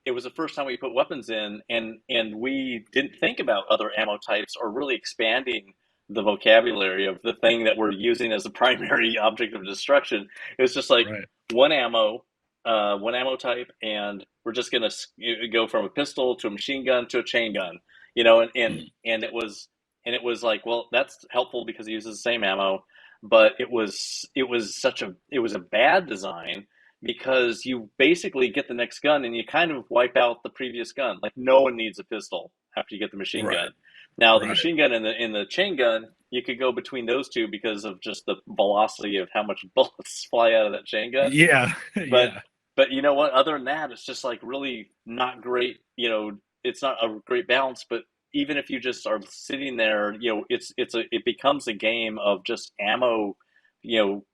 it was the first time we put weapons in, and we didn't think about other ammo types or really expanding the vocabulary of the thing that we're using as a primary object of destruction. It was just one ammo type, and we're just going to go from a pistol to a machine gun to a chain gun, and it was well, that's helpful because it uses the same ammo, but it was a bad design because you basically get the next gun and you kind of wipe out the previous gun. No one needs a pistol after you get the machine gun. Now the machine gun and the chain gun, you could go between those two because of just the velocity of how much bullets fly out of that chain gun. Yeah. But you know what? Other than that, it's just really not great. It's not a great balance. But even if you just are sitting there, it becomes a game of just ammo,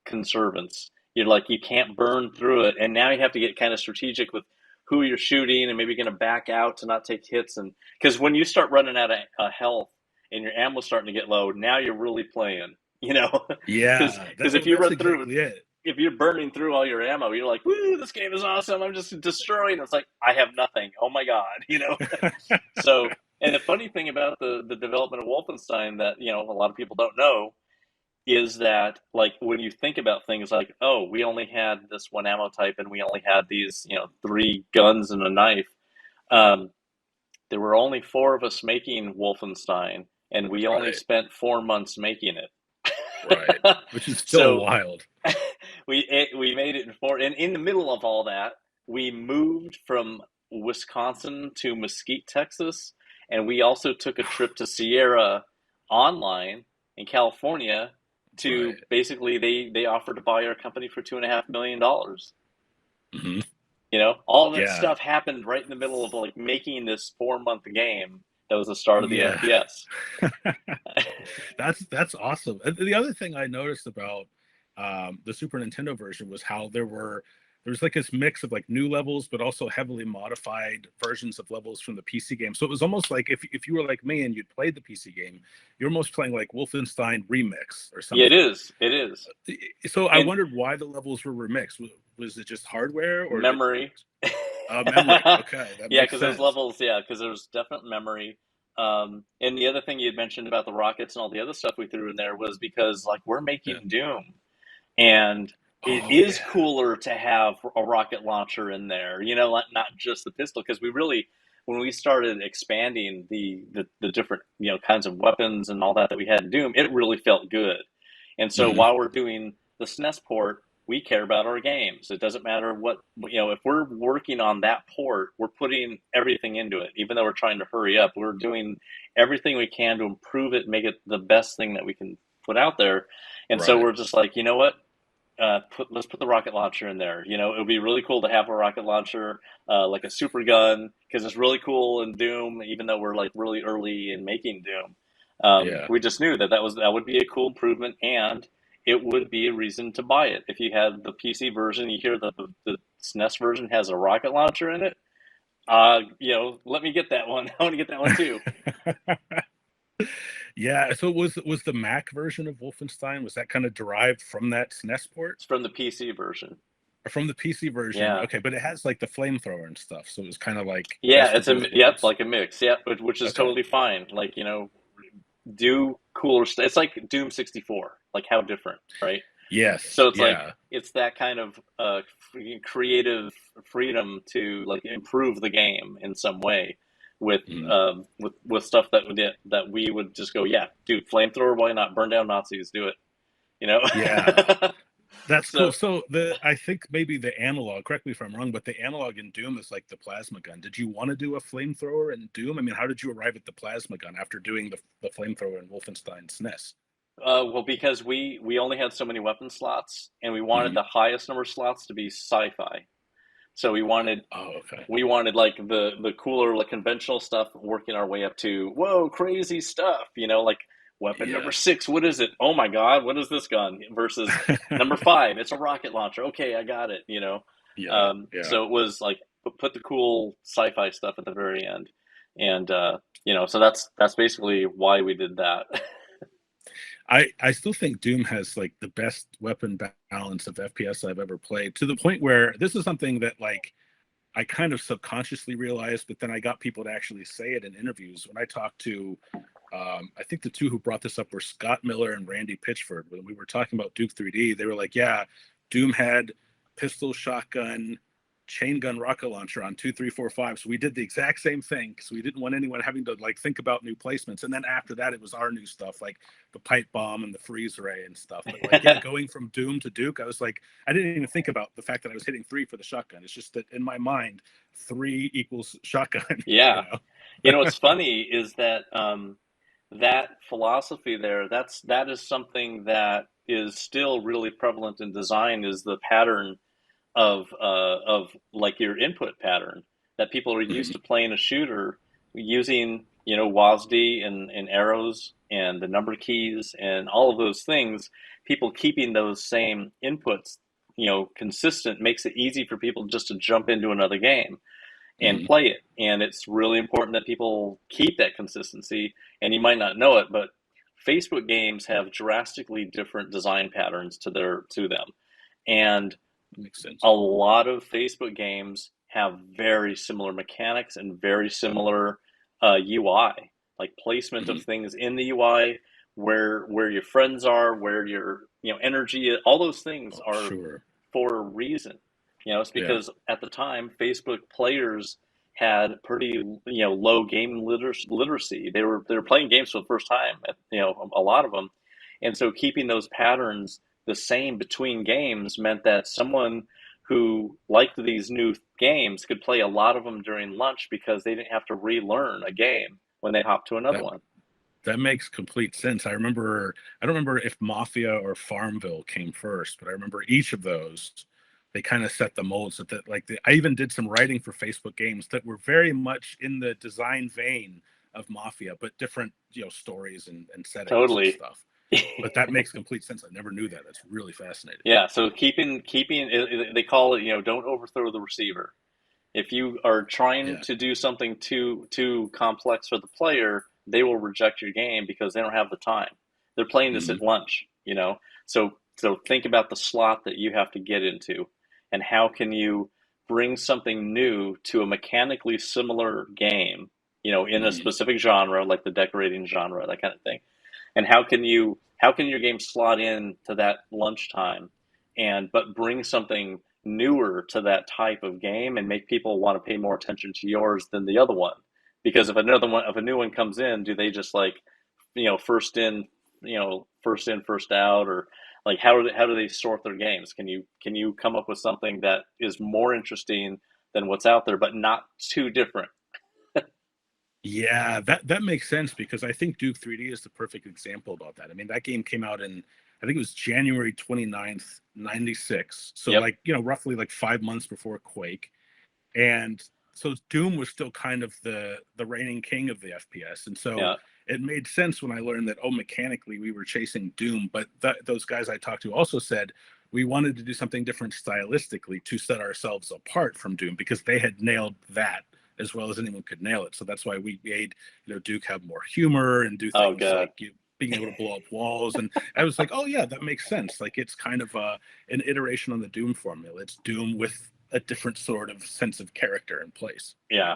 conservance. You're you can't burn through it, and now you have to get kind of strategic with who you're shooting, and maybe going to back out to not take hits. And because when you start running out of health and your ammo's starting to get low, now you're really playing. Yeah. Because if you run through it. If you're burning through all your ammo, you're woo, this game is awesome. I'm just destroying. It's I have nothing. Oh my God, So, and the funny thing about the development of Wolfenstein that, a lot of people don't know is that, when you think about things oh, we only had this one ammo type and we only had these, 3 guns and a knife. There were only 4 of us making Wolfenstein, and we only spent 4 months making it. Right, which is still wild. We made it in 4, and in the middle of all that, we moved from Wisconsin to Mesquite, Texas, and we also took a trip to Sierra Online in California to basically they offered to buy our company for $2.5 million. Mm-hmm. All that stuff happened right in the middle of making this 4-month game That was the start of the FPS. That's awesome. And the other thing I noticed about the Super Nintendo version was how there was like this mix of like new levels, but also heavily modified versions of levels from the PC game. So it was almost like if you were like me and you'd played the PC game, you're almost playing like Wolfenstein Remix or something. Yeah, it is. It is. So I wondered why the levels were remixed. Was it just hardware or memory? Memory. Okay. Yeah, because those levels. Yeah, because there was definite memory. And the other thing you had mentioned about the rockets and all the other stuff we threw in there was because like we're making Doom, and it is cooler to have a rocket launcher in there. You know, not just the pistol, because we really, when we started expanding the different kinds of weapons and all that we had in Doom, it really felt good. And so while we're doing the SNES port, we care about our games. It doesn't matter what, if we're working on that port, we're putting everything into it. Even though we're trying to hurry up, we're doing everything we can to improve it, make it the best thing that we can put out there. And so we're just like, you know what? Let's put the rocket launcher in there. It would be really cool to have a rocket launcher, like a super gun, because it's really cool in Doom, even though we're like really early in making Doom. We just knew that would be a cool improvement, and it would be a reason to buy it. If you had the PC version, you hear the SNES version has a rocket launcher in it. Let me get that one. I want to get that one too. Yeah. So was the Mac version of Wolfenstein, was that kind of derived from that SNES port? It's from the PC version. From the PC version. Yeah. Okay, but it has like the flamethrower and stuff, so it was kind of like it's like a mix. Yeah, which is totally fine. Like do cooler stuff. It's like Doom 64. Like how different, right? Yes. So it's like it's that kind of creative freedom to like improve the game in some way with stuff that we would just go, yeah, dude, flamethrower, why not? Burn down Nazis, do it. Yeah. That's cool. So I think maybe the analog, correct me if I'm wrong, but the analog in Doom is like the plasma gun. Did you want to do a flamethrower in Doom? I mean, how did you arrive at the plasma gun after doing the flamethrower in Wolfenstein SNES? Well, because we only had so many weapon slots, and we wanted the highest number of slots to be sci-fi. So we wanted like the cooler, like conventional stuff, working our way up to whoa, crazy stuff. Like weapon number 6, what is it? Oh my God, what is this gun? Versus number 5, it's a rocket launcher. Okay, I got it. So it was like put the cool sci-fi stuff at the very end, and so that's basically why we did that. I still think Doom has like the best weapon balance of FPS I've ever played, to the point where this is something that like I kind of subconsciously realized, but then I got people to actually say it in interviews. When I talked to, I think the two who brought this up were Scott Miller and Randy Pitchford. When we were talking about Duke 3D, they were like, yeah, Doom had pistol, shotgun, chain gun, rocket launcher on 2, 3, 4, 5. So we did the exact same thing because we didn't want anyone having to like think about new placements. And then after that, it was our new stuff, like the pipe bomb and the freeze ray and stuff. But like going from Doom to Duke, I was like, I didn't even think about the fact that I was hitting 3 for the shotgun. It's just that in my mind, 3 equals shotgun. Yeah. What's funny is that that philosophy there, that is something that is still really prevalent in design, is the pattern of like your input pattern, that people are used to playing a shooter using WASD and arrows and the number keys and all of those things. People keeping those same inputs consistent makes it easy for people just to jump into another game and play it. And it's really important that people keep that consistency. And you might not know it, but Facebook games have drastically different design patterns to them, and makes sense. A lot of Facebook games have very similar mechanics and very similar UI, like placement of things in the UI, where your friends are, where your energy, all those things are for a reason. It's because at the time Facebook players had pretty low game literacy. They were playing games for the first time, a lot of them, and so keeping those patterns the same between games meant that someone who liked these new games could play a lot of them during lunch because they didn't have to relearn a game when they hopped to another one. That makes complete sense. I don't remember if Mafia or Farmville came first, but I remember each of those, they kind of set the molds I even did some writing for Facebook games that were very much in the design vein Mafia, but different, stories and settings Totally. and stuff. But that makes complete sense. I never knew that. That's really fascinating. Yeah, so keeping they call it, don't overthrow the receiver. If you are trying to do something too complex for the player, they will reject your game because they don't have the time. They're playing this at lunch, So think about the slot that you have to get into, and how can you bring something new to a mechanically similar game, in a specific genre, like the decorating genre, that kind of thing. And how can your game slot in to that lunchtime, but bring something newer to that type of game and make people want to pay more attention to yours than the other one? Because if a new one comes in, do they just first in, first out, or like how do they sort their games? Can you come up with something that is more interesting than what's out there, but not too different? Yeah, that makes sense, because I think Duke 3D is the perfect example about that. I mean, that game came out in, I think it was January 29th, 96. So roughly 5 months before Quake. And so Doom was still kind of the reigning king of the FPS. And so it made sense when I learned that, mechanically we were chasing Doom. But those guys I talked to also said we wanted to do something different stylistically to set ourselves apart from Doom, because they had nailed that as well as anyone could nail it. So that's why we made, Duke have more humor and do things like being able to blow up walls. And I was like, oh yeah, that makes sense. Like, it's kind of an ituration on the Doom formula. It's Doom with a different sort of sense of character in place. Yeah.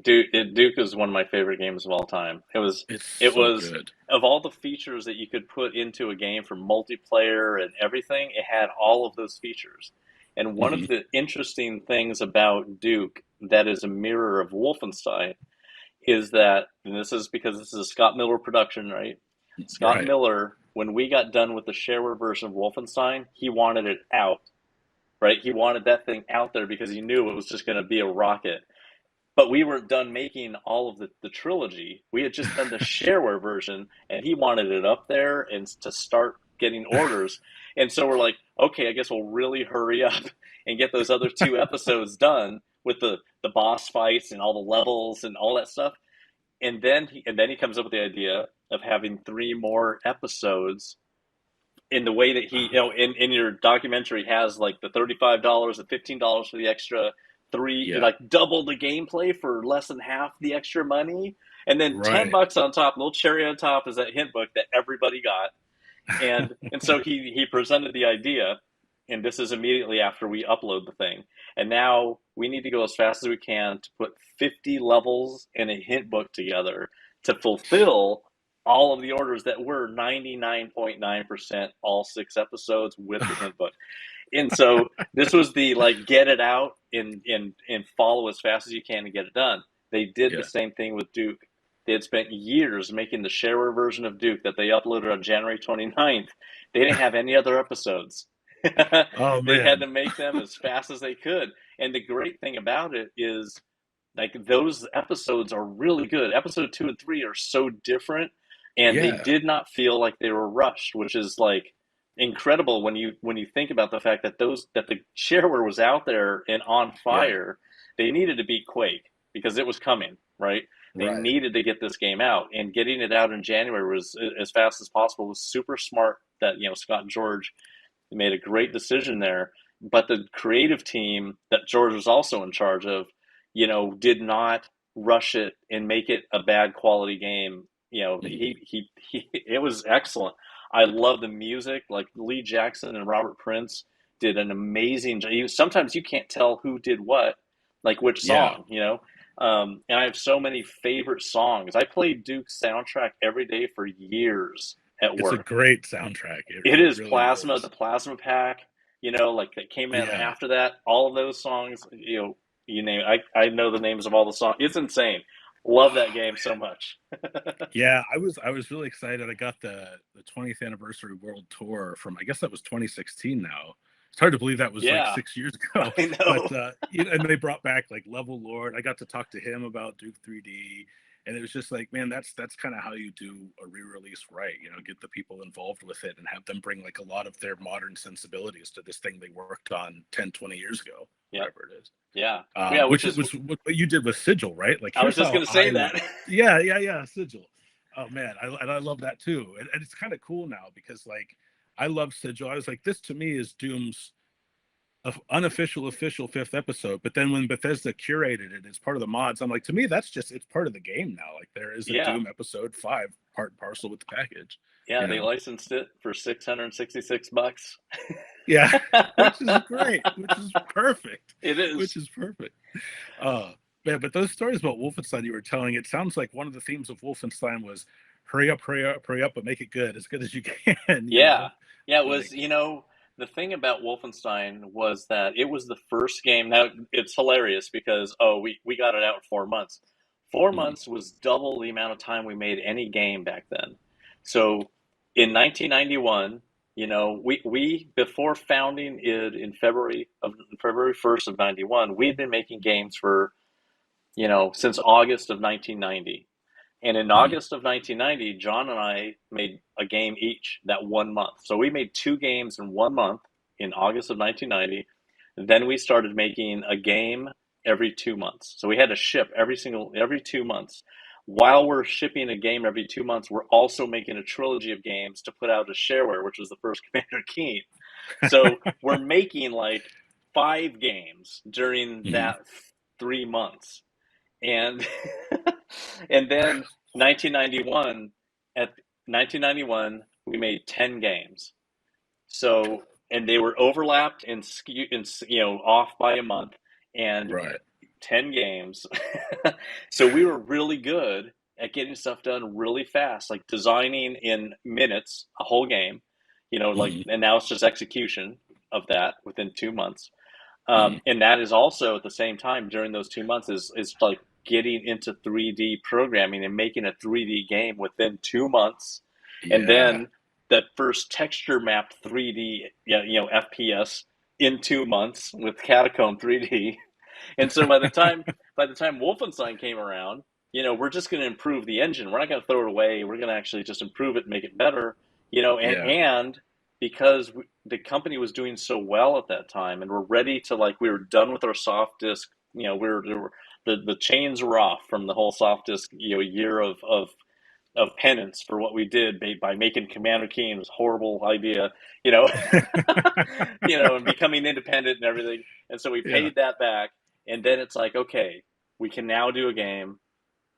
Duke is one of my favorite games of all time. It was good. Of all the features that you could put into a game for multiplayer and everything, it had all of those features. And one of the interesting things about Duke that is a mirror of Wolfenstein is that, and this is because this is a Scott Miller production, right? Scott Miller, when we got done with the shareware version of Wolfenstein, he wanted it out, right? He wanted that thing out there because he knew it was just going to be a rocket. But we weren't done making all of the trilogy. We had just done the shareware version, and he wanted it up there and to start getting orders. And so we're like, okay, I guess we'll really hurry up and get those other 2 episodes done with the boss fights and all the levels and all that stuff. And then he comes up with the idea of having 3 more episodes in the way that he, in your documentary has like the $35, the $15 for the extra 3, like double the gameplay for less than half the extra money. And then $10 on top, a little cherry on top, is that hint book that everybody got. And so he presented the idea, and this is immediately after we upload the thing. And now we need to go as fast as we can to put 50 levels and a hint book together to fulfill all of the orders that were 99.9% all 6 episodes with the hint book. And so this was the get it out and follow as fast as you can to get it done. They did the same thing with Duke. They had spent years making the shareware version of Duke that they uploaded on January 29th. They didn't have any other episodes. They had to make them as fast as they could. And the great thing about it is, those episodes are really good. Episode 2 and 3 are so different, and they did not feel like they were rushed, which is incredible when you think about the fact that the shareware was out there and on fire. They needed to beat Quake because it was coming, right? They needed to get this game out, and getting it out in January was as fast as possible. Was super smart that Scott and George made a great decision there. But the creative team that George was also in charge of, did not rush it and make it a bad quality game. It was excellent. I love the music. Like Lee Jackson and Robert Prince did an amazing job. Sometimes you can't tell who did what, which song, and I have so many favorite songs. I played Duke's soundtrack every day for years at work. It's a great soundtrack. It is really Plasma, the Plasma Pack, that came in after that. All of those songs, you name it. I know the names of all the songs. It's insane. Love that game so much. Yeah, I was really excited. I got the 20th anniversary world tour from, I guess that was 2016 now. It's hard to believe that was 6 years ago. I know. But, and they brought back Level Lord. I got to talk to him about Duke 3D. And it was just man, that's kind of how you do a re-release right. Get the people involved with it and have them bring a lot of their modern sensibilities to this thing they worked on 10, 20 years ago, whatever it is. Yeah. Which is what you did with Sigil, right? Like, I was just going to say that. Yeah, Sigil. Oh man, I love that too, and it's kind of cool now because like I love Sigil. I was like, this to me is Doom's unofficial official 5th episode. But then when Bethesda curated it, it's part of the mods. I'm like, to me, it's part of the game now. Like there is a Doom episode 5 part and parcel with the package. Yeah, they licensed it for $666. Yeah, which is great, which is perfect. It is. Which is perfect. Yeah, but those stories about Wolfenstein you were telling, it sounds like one of the themes of Wolfenstein was hurry up, but make it good as you can. Yeah. Yeah, it was, the thing about Wolfenstein was that it was the first game. Now, it's hilarious because, we got it out in 4 months. 4 months was double the amount of time we made any game back then. So in 1991, we before founding it in February 1st of 91, we'd been making games for, since August of 1990. And in August of 1990, John and I made a game each that 1 month. So we made 2 games in 1 month in August of 1990. Then we started making a game every 2 months. So we had to ship every 2 months. While we're shipping a game every 2 months, we're also making a trilogy of games to put out as shareware, which was the first Commander Keen. So we're making like 5 games during that 3 months. And and then 1991, we made 10 games. So, and they were overlapped and off by a month, and 10 games. So we were really good at getting stuff done really fast, like designing in minutes a whole game, and now it's just execution of that within 2 months. And that is also at the same time during those 2 months is like getting into 3D programming and making a 3D game within 2 months. Yeah. And then that first texture mapped 3D, FPS in 2 months with Catacomb 3D. And so by the time Wolfenstein came around, we're just going to improve the engine. We're not going to throw it away. We're going to actually just improve it and make it better, and because the company was doing so well at that time and we're ready to, we were done with our soft disk, the chains were off from the whole soft disk, year of penance for what we did by making Commander Keen. It was a horrible idea, and becoming independent and everything. And so we paid that back. And then it's like, okay, we can now do a game.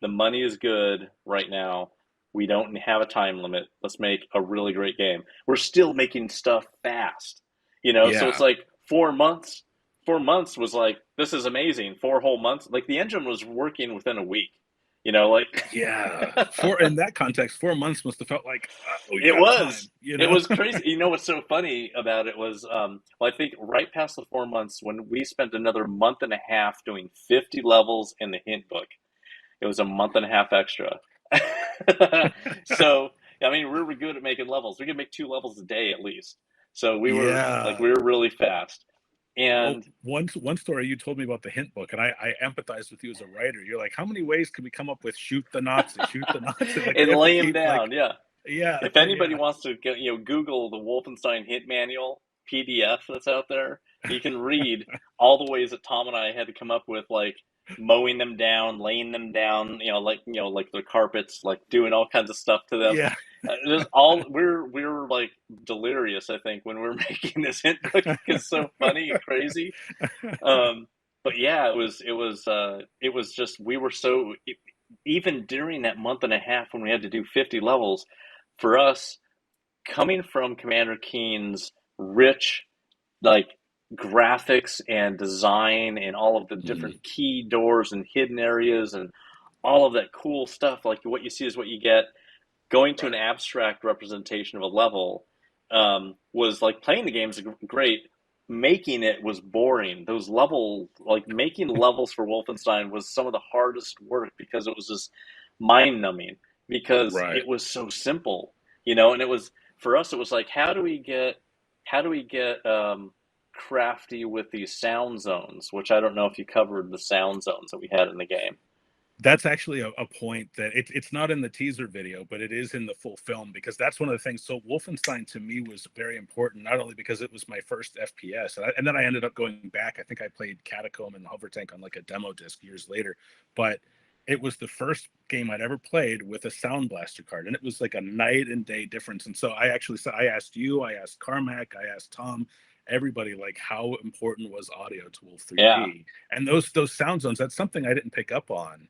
The money is good right now. We don't have a time limit. Let's make a really great game. We're still making stuff fast, so it's like 4 months. 4 months was like, this is amazing. 4 whole months. Like the engine was working within a week, Yeah. In that context, 4 months must have felt like, it was. Time, It was crazy. What's so funny about it was, I think right past the 4 months when we spent another month and a half doing 50 levels in the hint book, it was a month and a half extra. So, we were good at making levels. We could make 2 levels a day at least. So we were we were really fast. And one story you told me about the hint book, and I empathize with you as a writer. You're like, how many ways can we come up with shoot the Nazis, and lay them down? Yeah. If anybody wants to Google the Wolfenstein hint manual PDF that's out there, you can read all the ways that Tom and I had to come up with, mowing them down, laying them down, like their carpets, doing all kinds of stuff to them. Yeah. We were like delirious, I think, when we were making this hint book. It's so funny and crazy. But yeah, it was just, we were so, even during that month and a half when we had to do 50 levels, for us, coming from Commander Keen's rich, graphics and design and all of the different key doors and hidden areas and all of that cool stuff, what you see is what you get. Going to an abstract representation of a level was playing the games great. Making it was boring. Those levels, making levels for Wolfenstein was some of the hardest work because it was just mind-numbing because it was so simple, and it was, for us, it was how do we get crafty with these sound zones, which I don't know if you covered the sound zones that we had in the game. That's actually a point that it's not in the teaser video, but it is in the full film, because that's one of the things. So Wolfenstein to me was very important, not only because it was my first FPS, and then I ended up going back. I think I played Catacomb and Hover Tank on like a demo disc years later, but it was the first game I'd ever played with a Sound Blaster card, and it was like a night and day difference. And so I asked you, I asked Carmack, I asked Tom, everybody, like, how important was audio to Wolf 3D? Yeah. And those sound zones, that's something I didn't pick up on.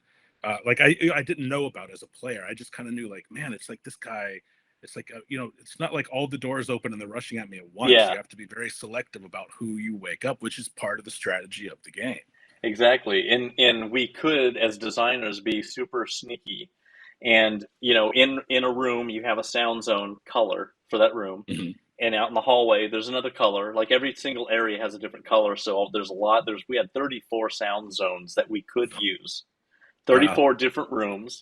Like I didn't know about as a player. I just kind of knew, like, man, it's like this guy. It's like it's not like all the doors open and they're rushing at me at once. Yeah. You have to be very selective about who you wake up, which is part of the strategy of the game. Exactly. And we could, as designers, be super sneaky. And, in a room, you have a sound zone color for that room. Mm-hmm. And out in the hallway, there's another color. Like every single area has a different color. So we had 34 sound zones that we could use. 34 different rooms,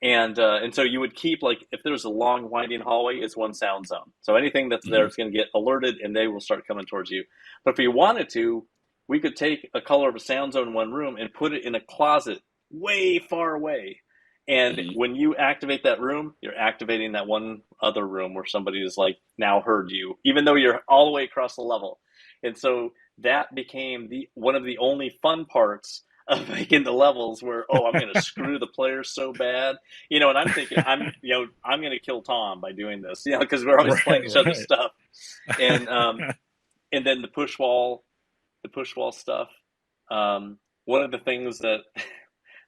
and so you would keep, like, if there's a long winding hallway, it's one sound zone. So anything that's there is going to get alerted and they will start coming towards you. But if you wanted to, we could take a color of a sound zone in one room and put it in a closet way far away. And when you activate that room, you're activating that one other room where somebody is, like, now heard you, even though you're all the way across the level. And so that became one of the only fun parts of making the levels where, I'm going to screw the players so bad, and I'm thinking, I'm going to kill Tom by doing this, because we're always playing each other's stuff. And then the push wall stuff. One of the things that,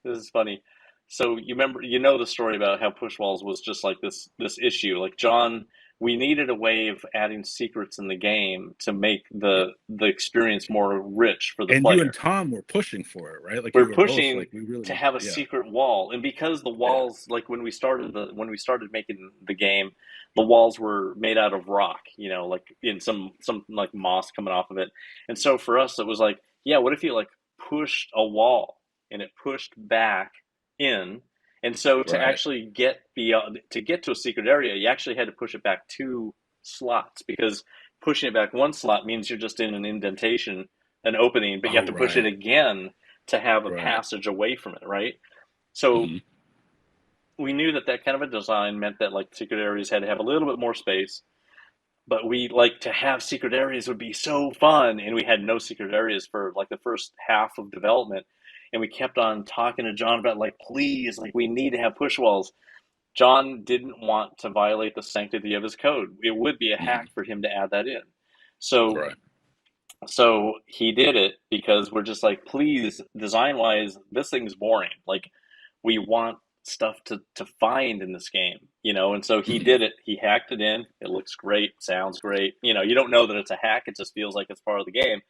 this is funny. So you remember, the story about how push walls was just like this issue. Like, John, we needed a way of adding secrets in the game to make the experience more rich for the player. And you and Tom were pushing for it, right? Like, we're pushing to have a secret wall. And because the walls, like when we started making the game, the walls were made out of rock, like in some like moss coming off of it. And so for us, it was like, what if you, like, pushed a wall and it pushed back in? And so to actually get to a secret area, you actually had to push it back 2 slots, because pushing it back 1 slot means you're just in an indentation, an opening, but you have to push it again to have a passage away from it, right? So we knew that kind of a design meant that, like, secret areas had to have a little bit more space, but we, like, to have secret areas would be so fun, and we had no secret areas for, like, the first half of development. And we kept on talking to John about, like, please, like, we need to have push walls. John didn't want to violate the sanctity of his code. It would be a hack for him to add that in. So he did it, because we're just like, please, design-wise, this thing's boring. Like, we want stuff to find in this game, And so he did it. He hacked it in. It looks great. Sounds great. You don't know that it's a hack. It just feels like it's part of the game.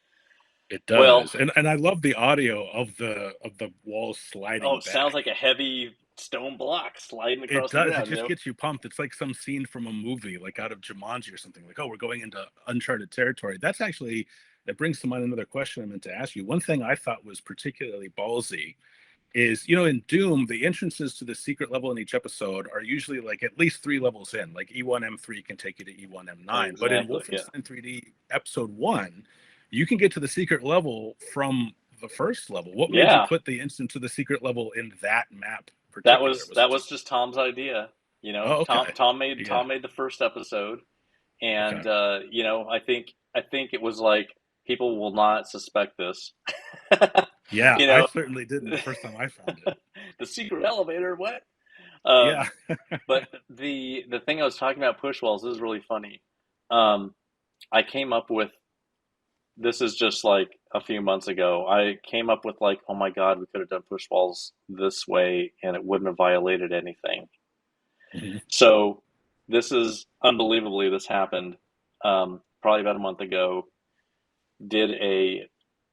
It does, and I love the audio of the walls sliding. Oh, it sounds like a heavy stone block sliding across the ground. It just gets you pumped. It's like some scene from a movie, like out of Jumanji or something. Like, we're going into uncharted territory. That brings to mind another question I meant to ask you. One thing I thought was particularly ballsy is, in Doom, the entrances to the secret level in each episode are usually, like, at least 3 levels in. Like, E1M3 can take you to E1M9, but in Wolfenstein 3D Episode 1. You can get to the secret level from the first level. What made you put the instant to the secret level in that map? That was just Tom's idea. Tom made the first episode, and I think it was like, people will not suspect this. I certainly didn't the first time I found it. The secret elevator, what? But the thing I was talking about, push walls, is really funny. I came up with. This is just like a few months ago. I came up with, like, oh my God, we could have done push walls this way and it wouldn't have violated anything. So this is unbelievably, this happened probably about a month ago. Did a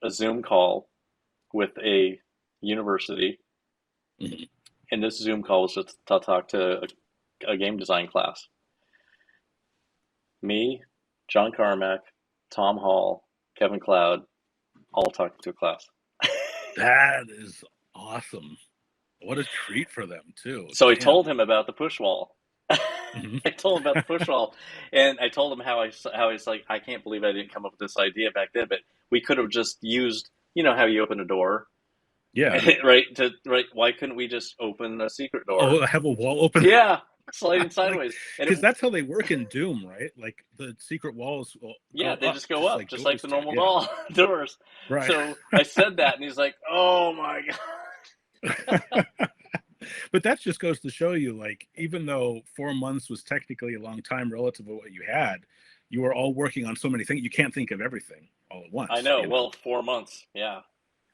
Zoom call with a university. And this Zoom call was just to talk to a game design class. Me, John Carmack, Tom Hall, Kevin Cloud, all talking to a class. That is awesome. What a treat for them, too. So I told him about the push wall. I told him about the push wall, and I told him how he's like, I can't believe I didn't come up with this idea back then, but we could have just used, how you open a door, Yeah. right. Why couldn't we just open a secret door? Oh, have a wall open. Yeah, sliding sideways. Because that's how they work in Doom, right? Like the secret walls will yeah, go they up, just go up, just like doors the do. normal Yeah. doors. Right. So I said that, and he's like, "Oh my god." But that just goes to show you, like, even though 4 months was technically a long time relative to what you had, you were all working on so many things. You can't think of everything all at once. I know. You know? Well, 4 months. Yeah.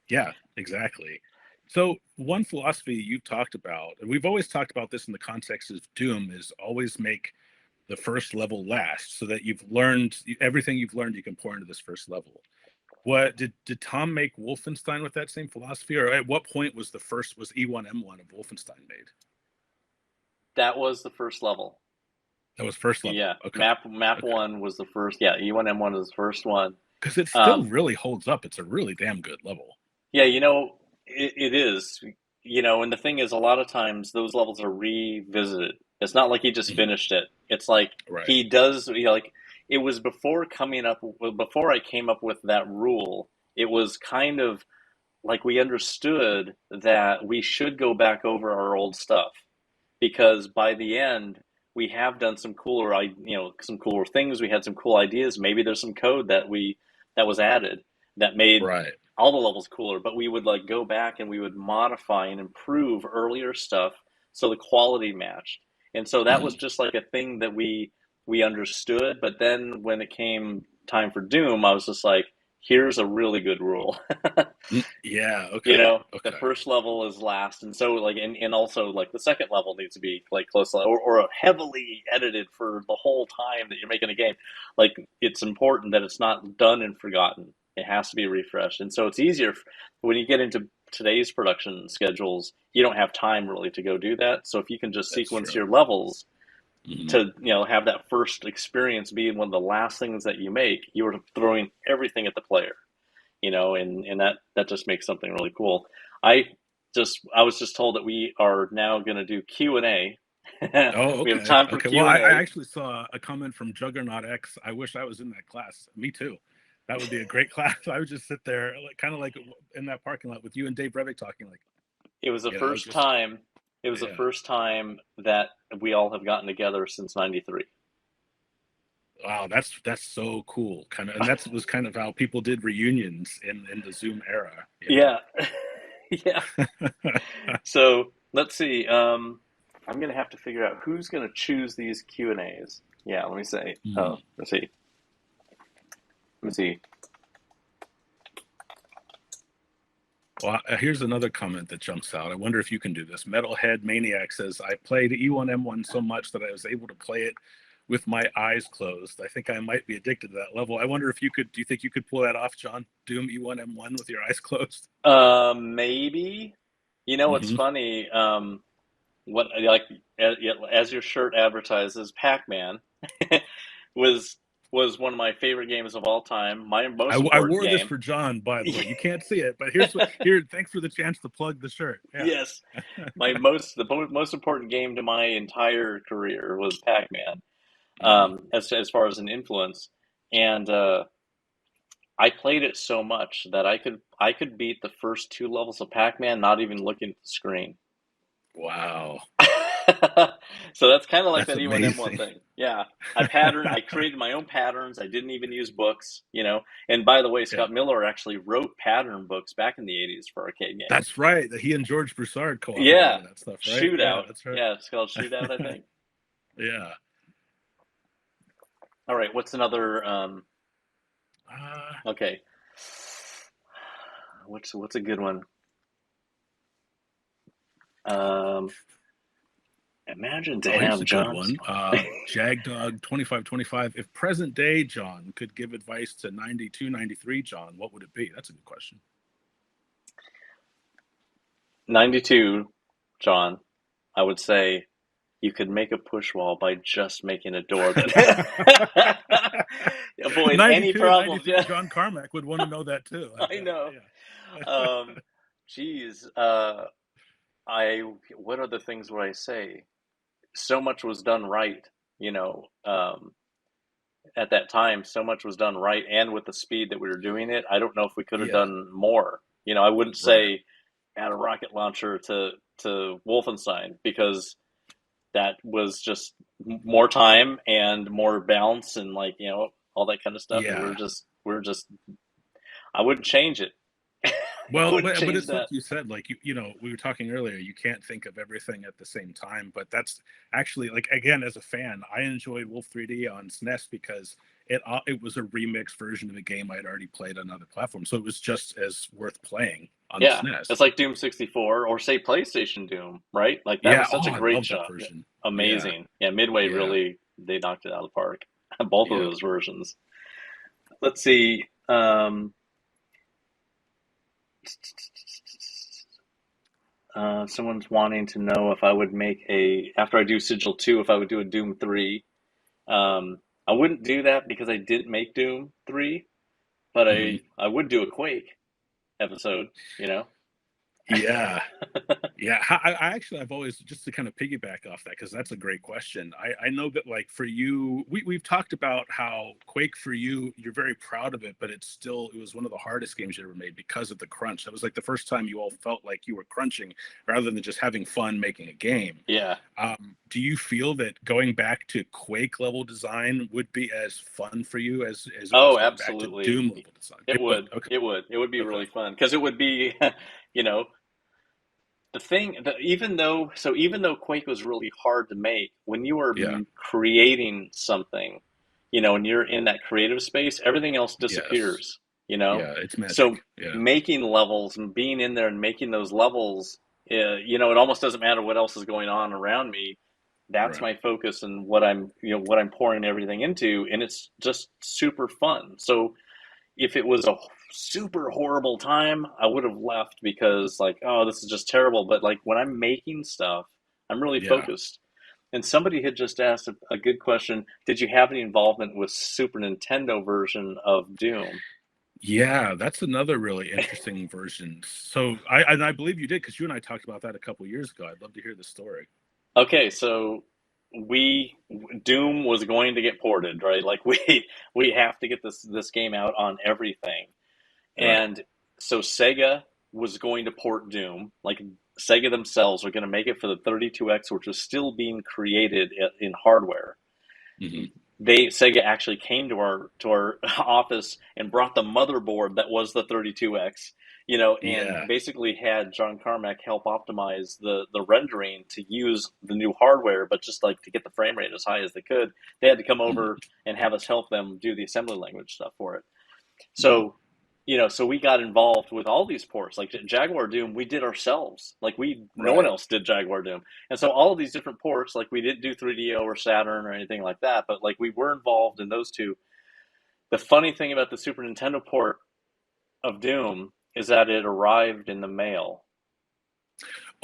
Yeah, exactly. So one philosophy you've talked about, and we've always talked about this in the context of Doom, is always make the first level last, so that you've learned everything you've learned you can pour into this first level. What did Tom make Wolfenstein with that same philosophy, or at what point was E1M1 of Wolfenstein made? That was the first level. That was first level. Yeah. Okay. Map 1 was the first. Yeah, E1M1 was the first one. Because it still really holds up. It's a really damn good level. Yeah, it is. And the thing is, a lot of times those levels are revisited. It's not like he just finished it. It's like he does. Like it was before I came up with that rule. It was kind of like we understood that we should go back over our old stuff, because by the end we have done some cooler things. We had some cool ideas. Maybe there's some code that was added that made all the levels cooler, but we would like go back and we would modify and improve earlier stuff so the quality matched. And so that was just like a thing that we understood. But then when it came time for Doom, I was just like, here's a really good rule. Yeah. Okay. The first level is last. And so like, and also like the second level needs to be like close or heavily edited for the whole time that you're making a game. Like it's important that it's not done and forgotten. It has to be refreshed. And so it's easier when you get into today's production schedules, you don't have time really to go do that. So if you can just sequence your levels to, have that first experience be one of the last things that you make, you are throwing everything at the player, and that just makes something really cool. I was just told that we are now going to do Q&A. Oh, okay. We have time for Q&A. Well, I actually saw a comment from Juggernaut X. I wish I was in that class. Me too. That would be a great class. I would just sit there, kind of like in that parking lot with you and Dave Brevik talking. Like, it was the first time. It was the first time that we all have gotten together since '93. Wow, that's so cool. And that was kind of how people did reunions in the Zoom era. Yeah, yeah. So let's see. I'm gonna have to figure out who's gonna choose these Q&As. Yeah, let me say. Oh, let's see. Let me see. Well, here's another comment that jumps out. I wonder if you can do this. Metalhead Maniac says, I played E1M1 so much that I was able to play it with my eyes closed. I think I might be addicted to that level. I wonder if do you think you could pull that off, John? Doom E1M1 with your eyes closed? Maybe. What's funny? What as your shirt advertises, Pac-Man was one of my favorite games of all time. My most important I wore game. this for John, by the way. You can't see it, but thanks for the chance to plug the shirt. Yeah. Yes. The most important game to my entire career was Pac-Man. As far as an influence. And I played it so much that I could beat the first 2 levels of Pac-Man not even looking at the screen. Wow. So that's kind of like that E1M1 thing. Yeah. I created my own patterns. I didn't even use books, And by the way, Scott Miller actually wrote pattern books back in the 80s for arcade games. That's right. He and George Broussard co-authored that stuff, right? Shootout. Yeah, that's right. Yeah, it's called Shootout, I think. Yeah. All right, what's another okay. What's a good one? Imagine to have John. Jagdog 2525. If present day John could give advice to 92, 93 John, what would it be? That's a good question. 92 John, I would say you could make a push wall by just making a door that avoid any problems. Yeah. John Carmack would want to know that too. I know. Yeah. Geez. What other things would I say? So much was done right, at that time. So much was done right, and with the speed that we were doing it, I don't know if we could have done more. I wouldn't say add a rocket launcher to Wolfenstein, because that was just more time and more balance and like, you know, all that kind of stuff. And Yeah. we're just I wouldn't change it. Well, Wouldn't but change it's like that. you said, like you know, we were talking earlier. You can't think of everything at the same time, but that's actually like again, as a fan, I enjoyed Wolf 3D on SNES because it was a remixed version of a game I'd already played on other platforms, so it was just as worth playing on the Yeah, SNES. it's like Doom 64 or say PlayStation Doom, right? Like that Yeah. was such Oh, a I great love that job. version. Yeah. Amazing. Yeah, Midway Yeah. really, they knocked it out of the park. Both of Yep. those versions. Let's see. Someone's wanting to know if I would make after I do Sigil 2, if I would do a Doom 3. I wouldn't do that because I didn't make Doom 3, but Mhm. I would do a Quake episode, you know? Yeah. Yeah, I've always, just to kind of piggyback off that, because that's a great question. I know that like for you, we've talked about how Quake for you, you're very proud of it, but it was one of the hardest games you ever made because of the crunch. That was like the first time you all felt like you were crunching rather than just having fun making a game. Yeah. Do you feel that going back to Quake level design would be as fun for you as it was Oh, going back to absolutely. Doom level design? It would. Okay. It would. It would be Okay. really fun because it would be, you know, the thing that even though Quake was really hard to make, when you are Yeah. creating something, you know, and you're in that creative space, everything else Yes. disappears, you know? Yeah, it's So magic. Yeah. making levels and being in there and making those levels, you know, it almost doesn't matter what else is going on around me. That's Right. my focus and what I'm pouring everything into, and it's just super fun. So if it was a super horrible time, I would have left because like, oh, this is just terrible. But like when I'm making stuff, I'm really Yeah. focused. And somebody had just asked a good question. Did you have any involvement with Super Nintendo version of Doom? Yeah, that's another really interesting version. So I believe you did, because you and I talked about that a couple years ago. I'd love to hear the story. Okay, so Doom was going to get ported, right? Like we have to get this game out on everything. Right. And so Sega was going to port Doom. Like Sega themselves were going to make it for the 32X, which was still being created in hardware. Mhm. Sega actually came to our office and brought the motherboard that was the 32X, you know, and Yeah. basically had John Carmack help optimize the rendering to use the new hardware, but just like to get the frame rate as high as they could, they had to come over and have us help them do the assembly language stuff for it. So, you know, so we got involved with all these ports, like Jaguar Doom, we did ourselves. Like no one Right. else did Jaguar Doom. And so all of these different ports, like we didn't do 3DO or Saturn or anything like that, but like we were involved in those two. The funny thing about the Super Nintendo port of Doom is that it arrived in the mail.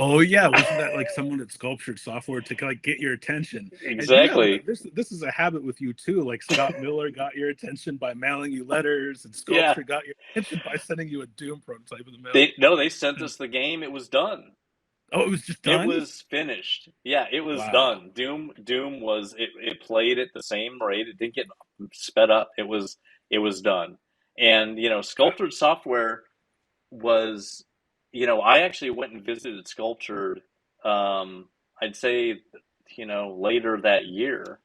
Oh yeah, wasn't that like someone at Sculptured Software to like get your attention? And you have Exactly. this is a habit with you too. Like Scott Miller got your attention by mailing you letters, and Yeah. Sculpture got your attention by sending you a Doom prototype in the mail. They sent us the game. It was done. Oh, it was just done? It was finished. Yeah, it was Wow. done. Doom was it played at the same rate. It didn't get sped up. It was done. And you know, Sculptured Software was, you know, I actually went and visited Sculptured. I'd say, you know, later that year.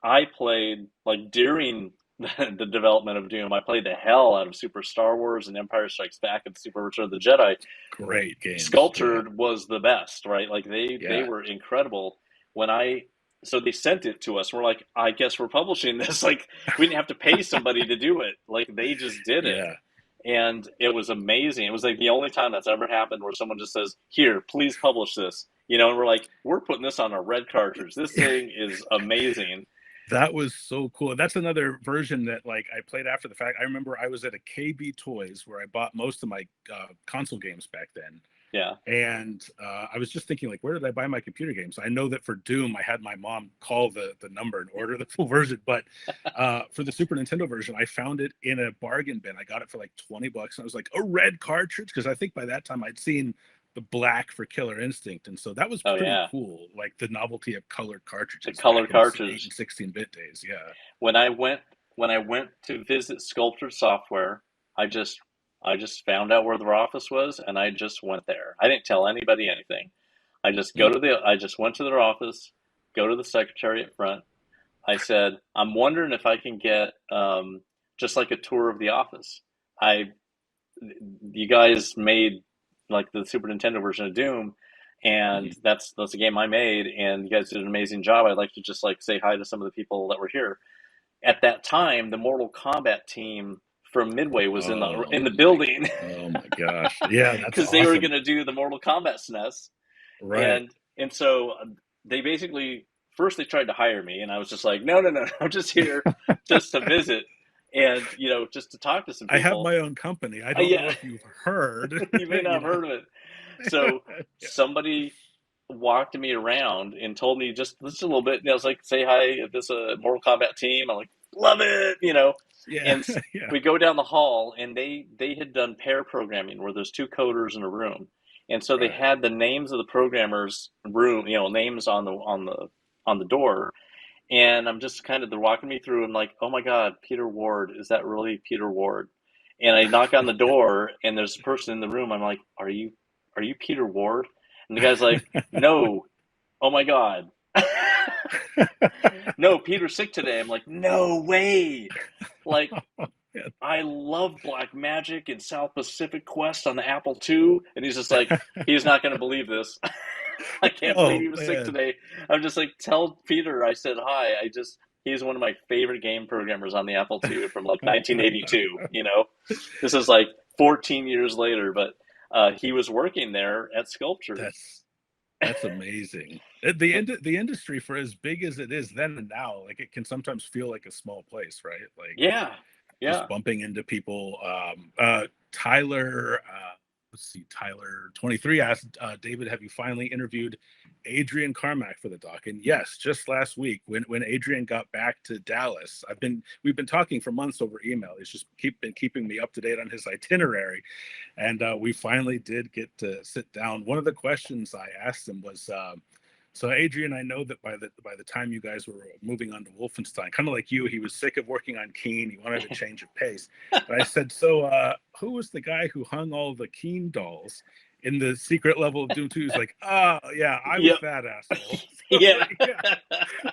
I played like during the development of Doom. I played the hell out of Super Star Wars and Empire Strikes Back and Super Return of the Jedi. Great games. Sculptured was the best, right? Like they Yeah. were incredible. So they sent it to us. We're like, I guess we're publishing this. Like we didn't have to pay somebody to do it. Like they just did it. Yeah. And it was amazing. It was like the only time that's ever happened where someone just says, "Here, please publish this." You know, and we're like, "We're putting this on a red cartridge. This thing is amazing." That was so cool. That's another version that like I played after the fact. I remember I was at a KB Toys where I bought most of my console games back then. Yeah. And I was just thinking, like, where did I buy my computer games? I know that for Doom, I had my mom call the number and order the full version. But for the Super Nintendo version, I found it in a bargain bin. I got it for like $20. And I was like, a red cartridge? Because I think by that time I'd seen the black for Killer Instinct. And so that was pretty cool. Like the novelty of colored cartridges. The color cartridge. 8 and 16-bit days. Yeah. When I went to visit Sculptured Software, I I just found out where their office was, and I just went there. I didn't tell anybody anything. I just went to their office, go to the secretary at front. I said, I'm wondering if I can get just like a tour of the office. You guys made like the Super Nintendo version of Doom, and that's a game I made, and you guys did an amazing job. I'd like to just like say hi to some of the people that were here. At that time, the Mortal Kombat team from Midway was in the building. Oh my gosh! Yeah, that's because they were going to do the Mortal Kombat SNES, right? And so they basically first they tried to hire me, and I was just like, no, I'm just here just to visit. And, just to talk to some people. I have my own company. I don't know if you've heard. You may not have heard of it. So somebody walked me around and told me just a little bit. And I was like, say hi, this Mortal Kombat team. I'm like, love it, Yeah. And we go down the hall, and they had done pair programming where there's two coders in a room. And so they had the names of the programmers room, names on the door. And I'm just they're walking me through. I'm like, oh my God, Peter Ward. Is that really Peter Ward? And I knock on the door, and there's a person in the room. I'm like, are you Peter Ward? And the guy's like, no. Oh my God. No, Peter's sick today. I'm like, no way. Like, I love Black Magic and South Pacific Quest on the Apple II. And he's just like, he's not going to believe this. I can't believe he was sick today. I'm just like, tell Peter I said hi. He's one of my favorite game programmers on the Apple II from like 1982. This is like 14 years later, but he was working there at Sculpture. That's amazing. The industry, for as big as it is then and now, like it can sometimes feel like a small place, right? Like just bumping into people. Tyler. Let's see, Tyler 23 asked, David, have you finally interviewed Adrian Carmack for the doc? And yes, just last week when Adrian got back to Dallas, we've been talking for months over email. He's just been keeping me up to date on his itinerary, and we finally did get to sit down. One of the questions I asked him was, so Adrian, I know that by the time you guys were moving on to Wolfenstein, kind of like you, he was sick of working on Keen. He wanted a change of pace. But I said, so who was the guy who hung all the Keen dolls in the secret level of Doom 2? He's like, I was that asshole. Yeah.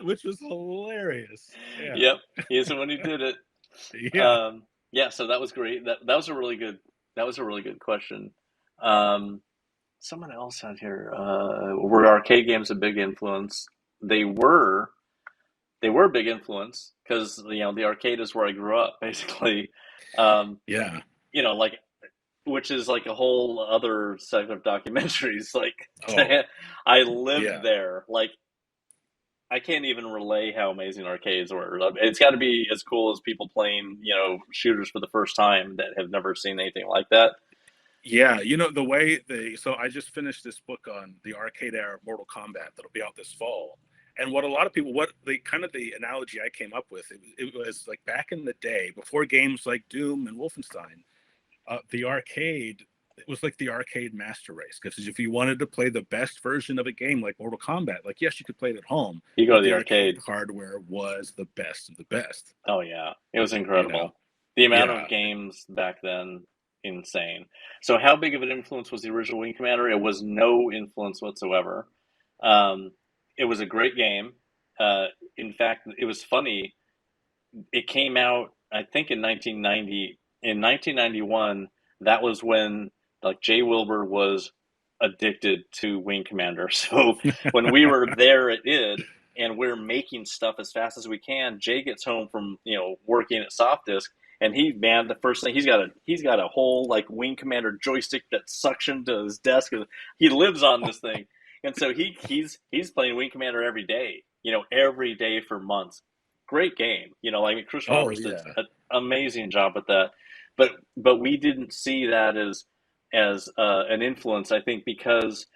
Which was hilarious. Yeah. Yep. He's the one who did it. Yeah. So that was great. That was a really good question. Someone else out here, were arcade games a big influence? They were a big influence because the arcade is where I grew up, basically. Which is like a whole other set of documentaries. Like I lived there. Like I can't even relay how amazing arcades were. It's got to be as cool as people playing shooters for the first time that have never seen anything like that. Yeah, the way so I just finished this book on the arcade era of Mortal Kombat that'll be out this fall. And what a lot of people, the analogy I came up with, it was like back in the day, before games like Doom and Wolfenstein, the arcade, it was like the arcade master race. Because if you wanted to play the best version of a game like Mortal Kombat, like, yes, you could play it at home. You go to the arcade. Hardware was the best of the best. Oh, yeah. It was incredible. The amount of games back then, insane. So how big of an influence was the original Wing Commander? It was no influence whatsoever. It was a great game. In fact, it was funny. It came out, I think, in 1990. In 1991, that was when like Jay Wilbur was addicted to Wing Commander. So when we were there at id and we're making stuff as fast as we can, Jay gets home from working at Softdisk. And the first thing he's got a whole like Wing Commander joystick that's suctioned to his desk. He lives on this thing, and so he's playing Wing Commander every day for months. Great game, Chris Roberts did an amazing job with that. But we didn't see that as an influence. I think because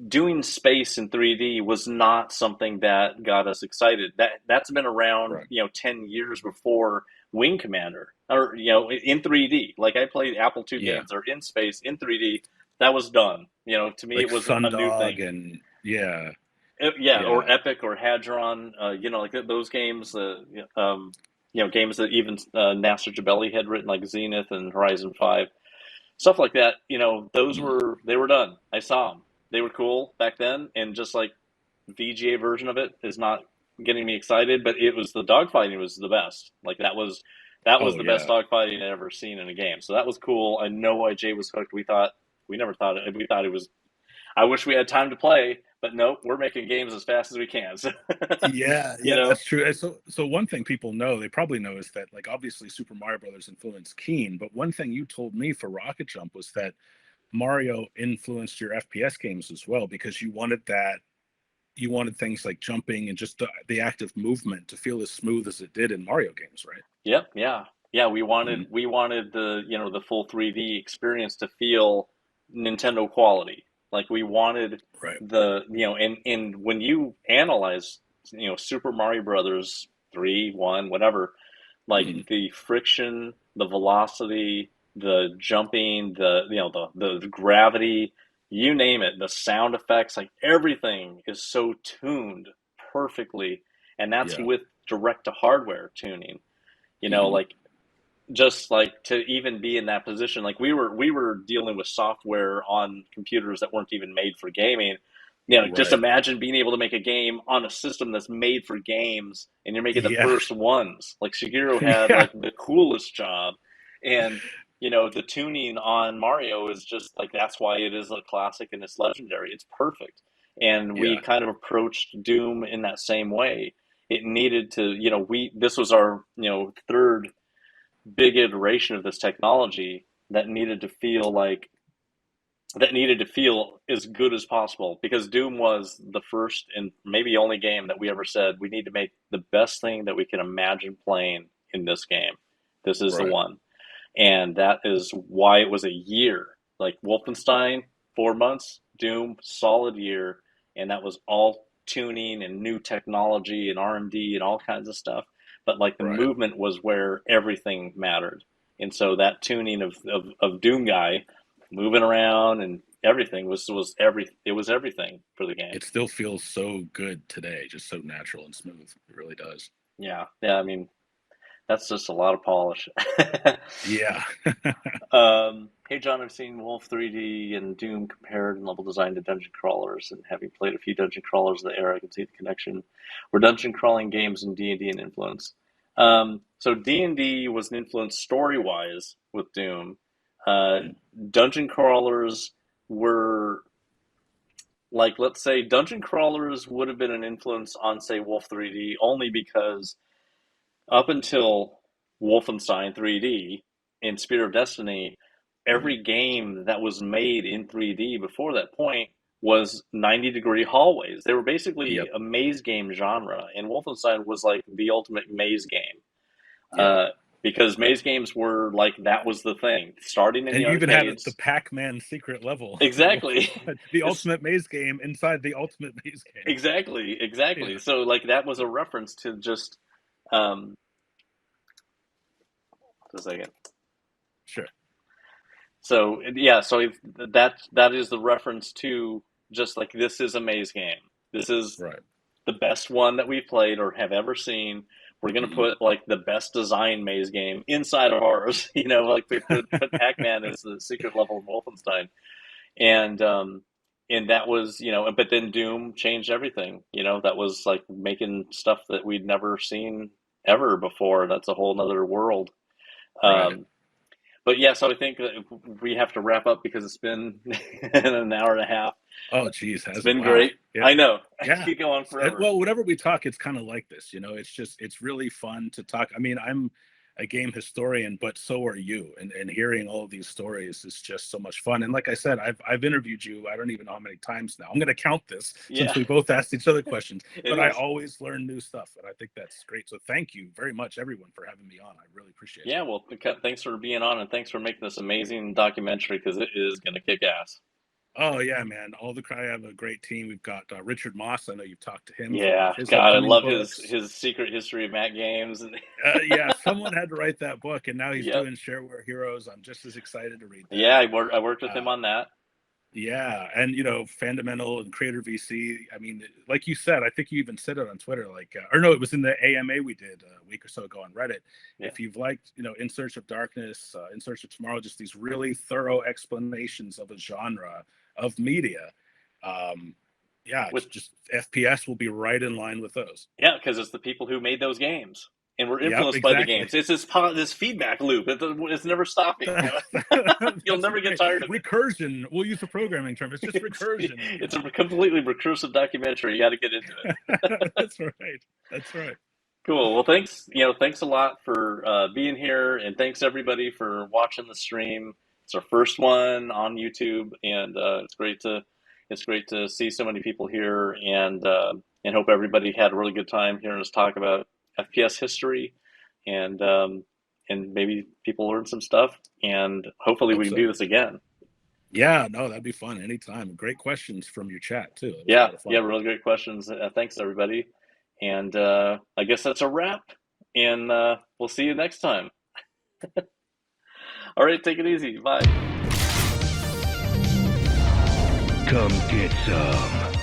doing space in 3D was not something that got us excited. That's been around 10 years before Wing Commander, or in 3D. Like I played Apple II games or in space in 3D. That was done. To me, like it was a new thing. And or Epic or Hadron. Like those games. games that even Nasser Jabeli had written, like Zenith and Horizon 5, stuff like that. Those they were done. I saw them. They were cool back then, and just like VGA version of it is not getting me excited, but it was the dogfighting was the best. Like that was the best dogfighting I'd ever seen in a game. So that was cool. I know why Jay was hooked. We thought it was. I wish we had time to play, but nope, we're making games as fast as we can. So, yeah, that's true. So one thing people know, they probably know, is that like obviously Super Mario Brothers influenced Keen, but one thing you told me for Rocket Jump was that Mario influenced your FPS games as well, because you wanted things like jumping and just the active movement to feel as smooth as it did in Mario games, right? Yep, yeah. We wanted the the full 3D experience to feel Nintendo quality. Like we wanted the and when you analyze Super Mario Brothers 3, 1, whatever, like the friction, the velocity, the jumping, the gravity, you name it, the sound effects, like everything is so tuned perfectly, and that's with direct to hardware tuning. Like just like to even be in that position, like we were dealing with software on computers that weren't even made for gaming. Just imagine being able to make a game on a system that's made for games, and you're making the first ones. Like Shigeru had like the coolest job, and the tuning on Mario is just like, that's why it is a classic and it's legendary. It's perfect. And we kind of approached Doom in that same way. It needed to, this was our, third big iteration of this technology that needed to feel as good as possible, because Doom was the first and maybe only game that we ever said we need to make the best thing that we can imagine playing in this game. This is the one. And that is why it was a year. Like Wolfenstein, 4 months, Doom, solid year, and that was all tuning and new technology and R&D and all kinds of stuff. But like the movement was where everything mattered. And so that tuning of Doom Guy moving around and everything was everything for the game. It still feels so good today, just so natural and smooth. It really does. Yeah. I mean, that's just a lot of polish. Yeah. Hey, John, I've seen Wolf 3D and Doom compared in level design to dungeon crawlers, and having played a few dungeon crawlers of the era, I can see the connection. Were dungeon crawling games in D&D an influence? So D&D was an influence story-wise with Doom. Dungeon crawlers were, like, let's say dungeon crawlers would have been an influence on, say, Wolf 3D, only because up until Wolfenstein 3D and Spear of Destiny, every game that was made in 3D before that point was 90-degree hallways. They were basically a maze game genre, and Wolfenstein was like the ultimate maze game. Because maze games were like, that was the thing. Starting in and the you even arcades. had the Pac-Man secret level. Exactly. The ultimate maze game inside the ultimate maze game. Exactly. Yeah. So like that was a reference to just a second. Sure. So yeah, so that is the reference to just like, this is a maze game. This is the best one that we've played or have ever seen. We're gonna put like the best design maze game inside of ours. Like we put Pac-Man as the secret level of Wolfenstein, and that was But then Doom changed everything. That was like making stuff that we'd never seen ever before. That's a whole nother world. But yeah, so I think we have to wrap up because it's been an hour and a half. Oh, geez. It's been great. Yeah. I know. Yeah. Keep going forever. Well, whenever we talk, it's kind of like this, it's really fun to talk. I mean, I'm a game historian, but so are you. And hearing all of these stories is just so much fun. And like I said, I've interviewed you, I don't even know how many times now. I'm going to count this since we both asked each other questions. But I always learn new stuff, and I think that's great. So thank you very much, everyone, for having me on. I really appreciate it. Yeah, well, thanks for being on, and thanks for making this amazing documentary, because it is going to kick ass. Oh yeah, man! I have a great team. We've got Richard Moss. I know you've talked to him. Yeah, God, I love his secret history of Mac games. Yeah, someone had to write that book, and now he's doing Shareware Heroes. I'm just as excited to read that. Yeah, I worked with him on that. Yeah, and Fundamental and Creator VC. I mean, like you said, I think you even said it on Twitter, or no, it was in the AMA we did a week or so ago on Reddit. Yeah. If you've liked, In Search of Darkness, In Search of Tomorrow, just these really thorough explanations of a genre of media, just FPS will be right in line with those. Yeah, because it's the people who made those games. And we're influenced by the games. It's this feedback loop. It's never stopping. You'll never get tired of it. Recursion. We'll use a programming term. It's just recursion. It's a completely recursive documentary. You got to get into it. That's right. Cool. Well, thanks. Thanks a lot for being here, and thanks everybody for watching the stream. It's our first one on YouTube, and it's great to see so many people here, and hope everybody had a really good time hearing us talk about FPS history, and maybe people learn some stuff, and hopefully we can do this again. Yeah, no, that'd be fun anytime. Great questions from your chat too. Yeah, really great questions. Thanks everybody, and I guess that's a wrap, and we'll see you next time. All right, take it easy. Bye. Come get some.